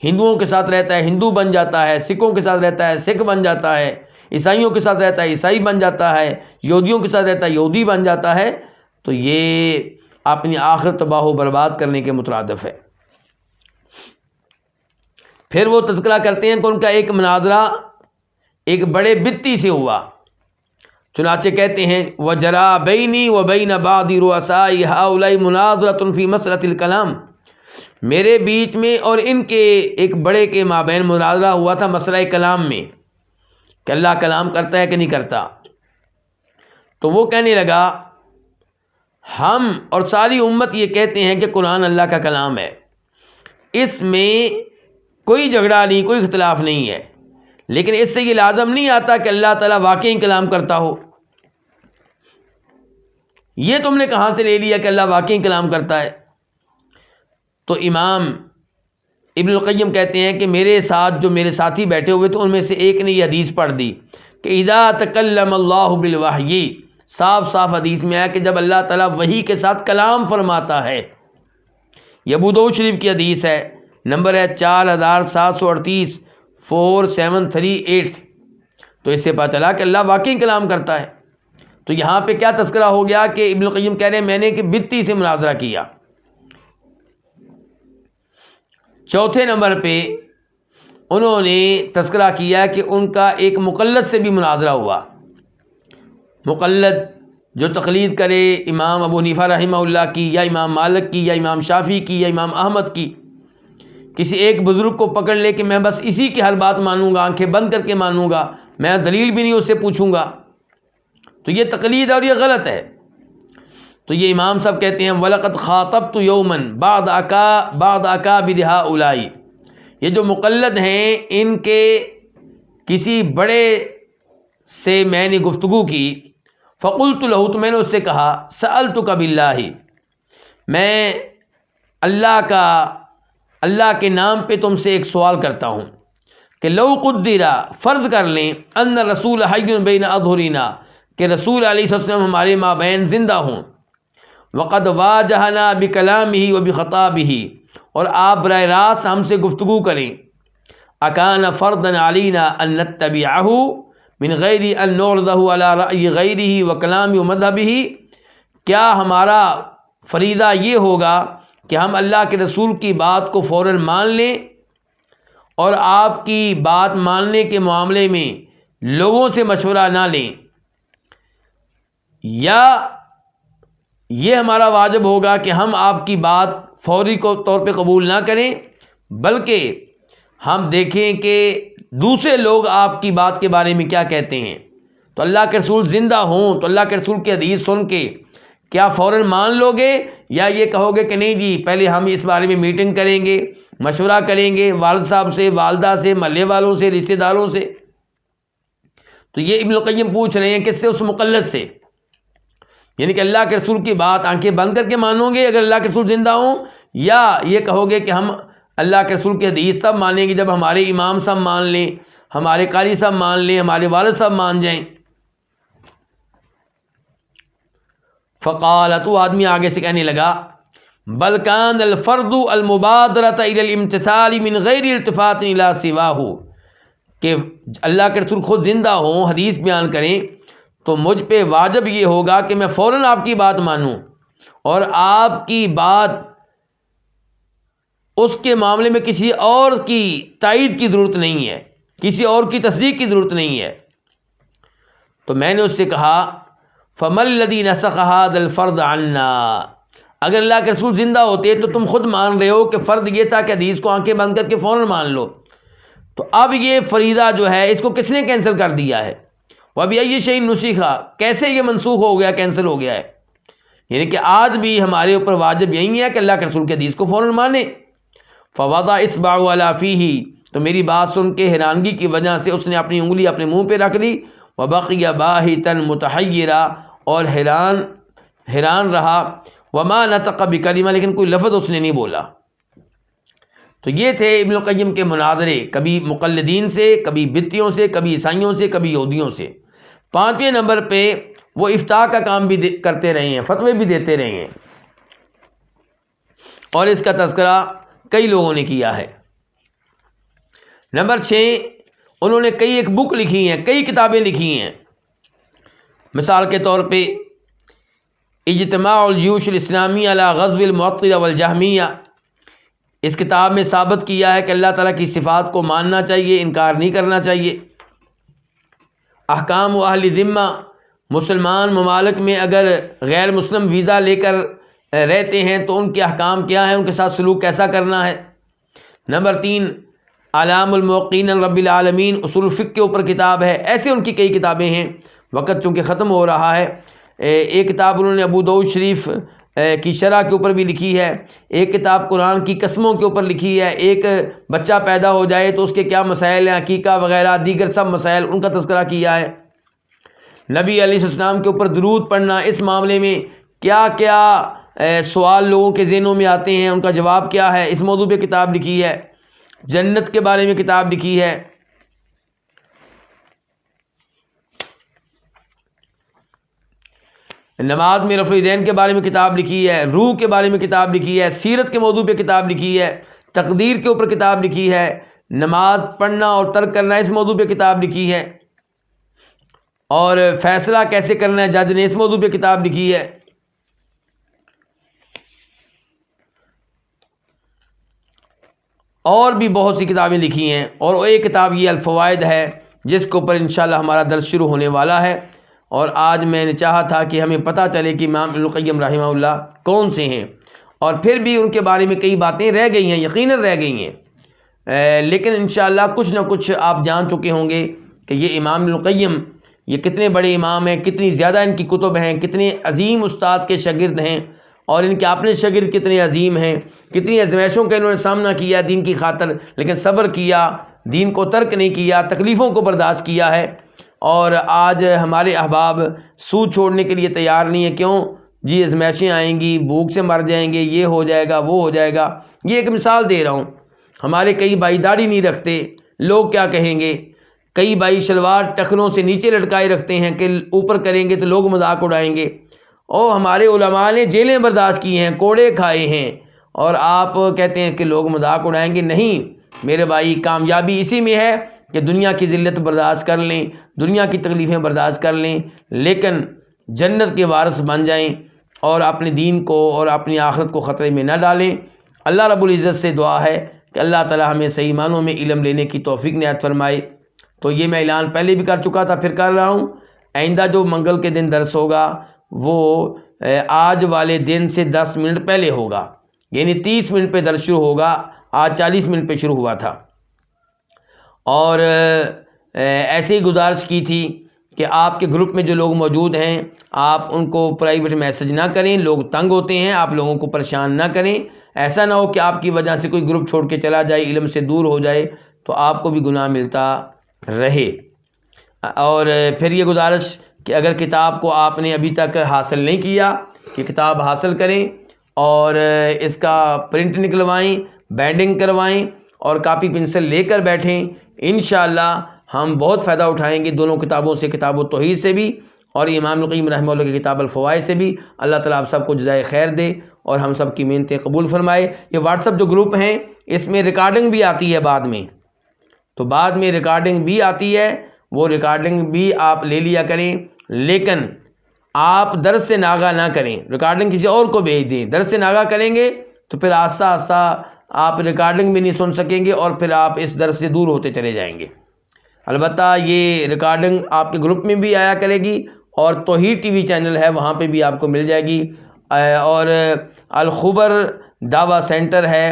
ہندوؤں کے ساتھ رہتا ہے ہندو بن جاتا ہے, سکھوں کے ساتھ رہتا ہے سکھ بن جاتا ہے, عیسائیوں کے ساتھ رہتا ہے عیسائی بن جاتا ہے, یہودیوں کے ساتھ رہتا ہے یہودی بن جاتا ہے. تو یہ اپنی آخرت تباہ و برباد کرنے کے مترادف ہے. پھر وہ تذکرہ کرتے ہیں کہ ان کا ایک مناظرہ ایک بڑے بدتی سے ہوا. چنانچہ کہتے ہیں وَجَرَا بَيْنِي وَبَيْنَ بَعْضِ رُؤَسَاءِ هَؤُلَاءِ مُنَاظَرَةٌ فِي مَسْأَلَةِ الْكَلَامِ, میرے بیچ میں اور ان کے ایک بڑے کے مابین مناظرہ ہوا تھا مسئلہ کلام میں کہ اللہ کلام کرتا ہے کہ نہیں کرتا. تو وہ کہنے لگا ہم اور ساری امت یہ کہتے ہیں کہ قرآن اللہ کا کلام ہے, اس میں کوئی جھگڑا نہیں, کوئی اختلاف نہیں ہے, لیکن اس سے یہ لازم نہیں آتا کہ اللہ تعالیٰ واقعی کلام کرتا ہو. یہ تم نے کہاں سے لے لیا کہ اللہ واقعی کلام کرتا ہے؟ تو امام ابن القیم کہتے ہیں کہ میرے ساتھ جو میرے ساتھی بیٹھے ہوئے تھے ان میں سے ایک نے یہ حدیث پڑھ دی کہ اذا تکلم اللہ بالوحی, صاف صاف حدیث میں آیا کہ جب اللہ تعالیٰ وحی کے ساتھ کلام فرماتا ہے. یہ ابو داؤد شریف کی حدیث ہے, نمبر ہے 4738 4738. تو اس سے پتہ چلا کہ اللہ واقعی کلام کرتا ہے. تو یہاں پہ کیا تذکرہ ہو گیا کہ ابن القیم کہہ رہے ہیں میں نے کہ بدتی سے مناظرہ کیا. چوتھے نمبر پہ انہوں نے تذکرہ کیا کہ ان کا ایک مقلد سے بھی مناظرہ ہوا. مقلد جو تقلید کرے امام ابو حنیفہ رحمہ اللہ کی, یا امام مالک کی, یا امام شافعی کی, یا امام احمد کی, کسی ایک بزرگ کو پکڑ لے کہ میں بس اسی کی ہر بات مانوں گا, آنکھیں بند کر کے مانوں گا, میں دلیل بھی نہیں اس سے پوچھوں گا, تو یہ تقلید ہے اور یہ غلط ہے. تو یہ امام صاحب کہتے ہیں وَلَقَدْ خَاطَبْتُ يَوْمًا بَعْدَ أَكَابِرِ هَؤُلَاءِ, یہ جو مقلد ہیں ان کے کسی بڑے سے میں نے گفتگو کی. فقلت له, تو میں نے اس سے کہا سألتک باللہ, میں اللہ کے نام پہ تم سے ایک سوال کرتا ہوں کہ لو قدر, فرض کر لیں, ان رسول حی بین اظہرنا, کہ رسول علیہ السلام ہمارے مابین زندہ ہوں, وقد واجہنا بکلامہ وبخطابہ, اور آپ براہ راست ہم سے گفتگو کریں, اکان فرضا علینا ان نتبعہ من غیر ان نعرضہ علی رأی غیرہ وکلام ومذہبہ, کیا ہمارا فریضہ یہ ہوگا کہ ہم اللہ کے رسول کی بات کو فوراً مان لیں اور آپ کی بات ماننے کے معاملے میں لوگوں سے مشورہ نہ لیں, یا یہ ہمارا واجب ہوگا کہ ہم آپ کی بات فوری طور پہ قبول نہ کریں, بلکہ ہم دیکھیں کہ دوسرے لوگ آپ کی بات کے بارے میں کیا کہتے ہیں. تو اللہ کے رسول زندہ ہوں تو اللہ کے رسول کی حدیث سن کے کیا فوراً مان لو گے, یا یہ کہو گے کہ نہیں جی پہلے ہم اس بارے میں میٹنگ کریں گے, مشورہ کریں گے والد صاحب سے, والدہ سے, محلے والوں سے, رشتہ داروں سے. تو یہ ابن القیم پوچھ رہے ہیں کس سے؟ اس مقلد سے. یعنی کہ اللہ کے رسول کی بات آنکھیں بند کر کے مانو گے اگر اللہ کے رسول زندہ ہوں، یا یہ کہو گے کہ ہم اللہ کے رسول کی حدیث سب مانیں گے جب ہمارے امام صاحب مان لیں، ہمارے قاری صاحب مان لیں، ہمارے والد صاحب مان جائیں؟ فقال، تو آدمی آگے سے کہنے لگا، بل کان الفرد المبادرۃ الی الامتثال من غیر التفات الی سواہ، کہ اللہ کے رسول خود زندہ ہوں، حدیث بیان کریں، تو مجھ پہ واجب یہ ہوگا کہ میں فوراً آپ کی بات مانوں، اور آپ کی بات اس کے معاملے میں کسی اور کی تائید کی ضرورت نہیں ہے، کسی اور کی تصدیق کی ضرورت نہیں ہے۔ تو میں نے اس سے کہا، فَمَا الَّذِي نَسَخَ هَذَا الْفَرْضَ عَنَّا، اگر اللہ کے رسول زندہ ہوتے تو تم خود مان رہے ہو کہ فرض یہ تھا کہ حدیث کو آنکھیں بند کر کے فوراً مان لو، تو اب یہ فریضہ جو ہے اس کو کس نے کینسل کر دیا ہے؟ وَبِأَيِّ شَيْءٍ نُسِخَ، کیسے یہ منسوخ ہو گیا، کینسل ہو گیا ہے؟ یعنی کہ آج بھی ہمارے اوپر واجب یہی ہے کہ اللہ کے رسول کی حدیث کو فوراً مانیں۔ فَوَضَعَ إِصْبَعَهُ عَلَى فِيهِ، تو میری بات سن کے حیرانگی کی وجہ سے اس نے اپنی انگلی اپنے منہ پہ رکھ لی، وَبَقِيَ بَاهِتًا مُتَحَيِّرًا، اور حیران رہا، وَمَا نَطَقَ بِكَلِمَةٍ، لیکن کوئی لفظ اس نے نہیں بولا۔ تو یہ تھے ابن القیم کے مناظرے، کبھی مقلدین سے، کبھی بدعتیوں سے، کبھی عیسائیوں سے، کبھی یہودیوں سے۔ 5ویں نمبر پہ وہ افتاء کا کام بھی کرتے رہے ہیں، فتوے بھی دیتے رہے ہیں، اور اس کا تذکرہ کئی لوگوں نے کیا ہے۔ نمبر 6، انہوں نے کئی ایک بک لکھی ہیں، کئی کتابیں لکھی ہیں۔ مثال کے طور پہ اجتماع الجیوش الاسلامی علی غزو المعطلہ والجہمیہ، اس کتاب میں ثابت کیا ہے کہ اللہ تعالیٰ کی صفات کو ماننا چاہیے، انکار نہیں کرنا چاہیے۔ احکام و اہل ذمہ، مسلمان ممالک میں اگر غیر مسلم ویزا لے کر رہتے ہیں تو ان کے احکام کیا ہیں، ان کے ساتھ سلوک کیسا کرنا ہے۔ نمبر 3، اعلام الموقعین رب العالمین، اصول الفقہ کے اوپر کتاب ہے۔ ایسے ان کی کئی کتابیں ہیں، وقت چونکہ ختم ہو رہا ہے۔ ایک کتاب انہوں نے ابو داؤد شریف کی شرح کے اوپر بھی لکھی ہے، ایک کتاب قرآن کی قسموں کے اوپر لکھی ہے، ایک بچہ پیدا ہو جائے تو اس کے کیا مسائل ہیں، عقیقہ وغیرہ دیگر سب مسائل ان کا تذکرہ کیا ہے۔ نبی علیہ السلام کے اوپر درود پڑھنا، اس معاملے میں کیا کیا سوال لوگوں کے ذہنوں میں آتے ہیں، ان کا جواب کیا ہے، اس موضوع پہ کتاب لکھی ہے۔ جنت کے بارے میں کتاب لکھی ہے۔ نماز میں رفع الیدین کے بارے میں کتاب لکھی ہے، روح کے بارے میں کتاب لکھی ہے، سیرت کے موضوع پہ کتاب لکھی ہے، تقدیر کے اوپر کتاب لکھی ہے، نماز پڑھنا اور ترک کرنا اس موضوع پہ کتاب لکھی ہے، اور فیصلہ کیسے کرنا ہے جج نے، اس موضوع پہ کتاب لکھی ہے۔ اور بھی بہت سی کتابیں لکھی ہیں، اور ایک کتاب یہ الفوائد ہے جس کے اوپر انشاءاللہ ہمارا درس شروع ہونے والا ہے۔ اور آج میں نے چاہا تھا کہ ہمیں پتہ چلے کہ امام ابن القیم رحمہ اللہ کون سے ہیں، اور پھر بھی ان کے بارے میں کئی باتیں رہ گئی ہیں، یقیناً رہ گئی ہیں، لیکن انشاءاللہ کچھ نہ کچھ آپ جان چکے ہوں گے کہ یہ امام ابن القیم یہ کتنے بڑے امام ہیں، کتنی زیادہ ان کی کتب ہیں، کتنے عظیم استاد کے شاگرد ہیں، اور ان کے اپنے شاگرد کتنے عظیم ہیں، کتنی آزمائشوں کا انہوں نے سامنا کیا دین کی خاطر، لیکن صبر کیا، دین کو ترک نہیں کیا، تکلیفوں کو برداشت کیا ہے۔ اور آج ہمارے احباب سود چھوڑنے کے لیے تیار نہیں ہے، کیوں جی؟ آزمائشیں آئیں گی، بھوک سے مر جائیں گے، یہ ہو جائے گا، وہ ہو جائے گا۔ یہ ایک مثال دے رہا ہوں، ہمارے کئی بھائی داڑھی نہیں رکھتے، لوگ کیا کہیں گے؟ کئی بھائی شلوار ٹخنوں سے نیچے لٹکائے رکھتے ہیں کہ اوپر کریں گے تو لوگ مذاق اڑائیں گے۔ اور ہمارے علماء نے جیلیں برداشت کی ہیں، کوڑے کھائے ہیں، اور آپ کہتے ہیں کہ لوگ مذاق اڑائیں گے۔ نہیں میرے بھائی، کامیابی اسی میں ہے کہ دنیا کی ذلت برداشت کر لیں، دنیا کی تکلیفیں برداشت کر لیں، لیکن جنت کے وارث بن جائیں، اور اپنے دین کو اور اپنی آخرت کو خطرے میں نہ ڈالیں۔ اللہ رب العزت سے دعا ہے کہ اللہ تعالی ہمیں صحیح معنوں میں علم لینے کی توفیق عنایت فرمائے۔ تو یہ میں اعلان پہلے بھی کر چکا تھا، پھر کر رہا ہوں، آئندہ جو منگل کے دن درس ہوگا وہ آج والے دن سے 10 منٹ پہلے ہوگا، یعنی 30 منٹ پہ درس شروع ہوگا، آج 40 منٹ پہ شروع ہوا تھا۔ اور ایسے ہی گزارش کی تھی کہ آپ کے گروپ میں جو لوگ موجود ہیں آپ ان کو پرائیویٹ میسج نہ کریں، لوگ تنگ ہوتے ہیں، آپ لوگوں کو پریشان نہ کریں، ایسا نہ ہو کہ آپ کی وجہ سے کوئی گروپ چھوڑ کے چلا جائے، علم سے دور ہو جائے تو آپ کو بھی گناہ ملتا رہے۔ اور پھر یہ گزارش کہ اگر کتاب کو آپ نے ابھی تک حاصل نہیں کیا کہ کتاب حاصل کریں اور اس کا پرنٹ نکلوائیں، بینڈنگ کروائیں اور کاپی پنسل لے کر بیٹھیں۔ انشاءاللہ ہم بہت فائدہ اٹھائیں گے دونوں کتابوں سے، کتاب التوحید سے بھی اور امام القیم رحمہ اللہ کی کتاب الفوائد سے بھی۔ اللہ تعالیٰ آپ سب کو جزائے خیر دے اور ہم سب کی محنتیں قبول فرمائے۔ یہ واٹس ایپ جو گروپ ہیں اس میں ریکارڈنگ بھی آتی ہے بعد میں، تو بعد میں ریکارڈنگ بھی آتی ہے، وہ ریکارڈنگ بھی آپ لے لیا کریں، لیکن آپ درس سے ناغہ نہ کریں، ریکارڈنگ کسی اور کو بھیج دیں۔ درس سے ناغہ کریں گے تو پھر آہستہ آہستہ آپ ریکارڈنگ بھی نہیں سن سکیں گے اور پھر آپ اس درس سے دور ہوتے چلے جائیں گے۔ البتہ یہ ریکارڈنگ آپ کے گروپ میں بھی آیا کرے گی اور توحید ٹی وی چینل ہے وہاں پہ بھی آپ کو مل جائے گی، اور الخبر دعویٰ سینٹر ہے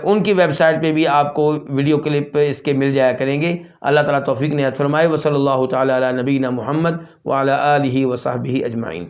ان کی ویب سائٹ پہ بھی آپ کو ویڈیو کلپ اس کے مل جایا کریں گے۔ اللہ تعالیٰ توفیق نعمت فرمائے۔ وصلی اللہ تعالیٰ علی نبینا محمد وعلی آلہ وصحبہ اجمعین۔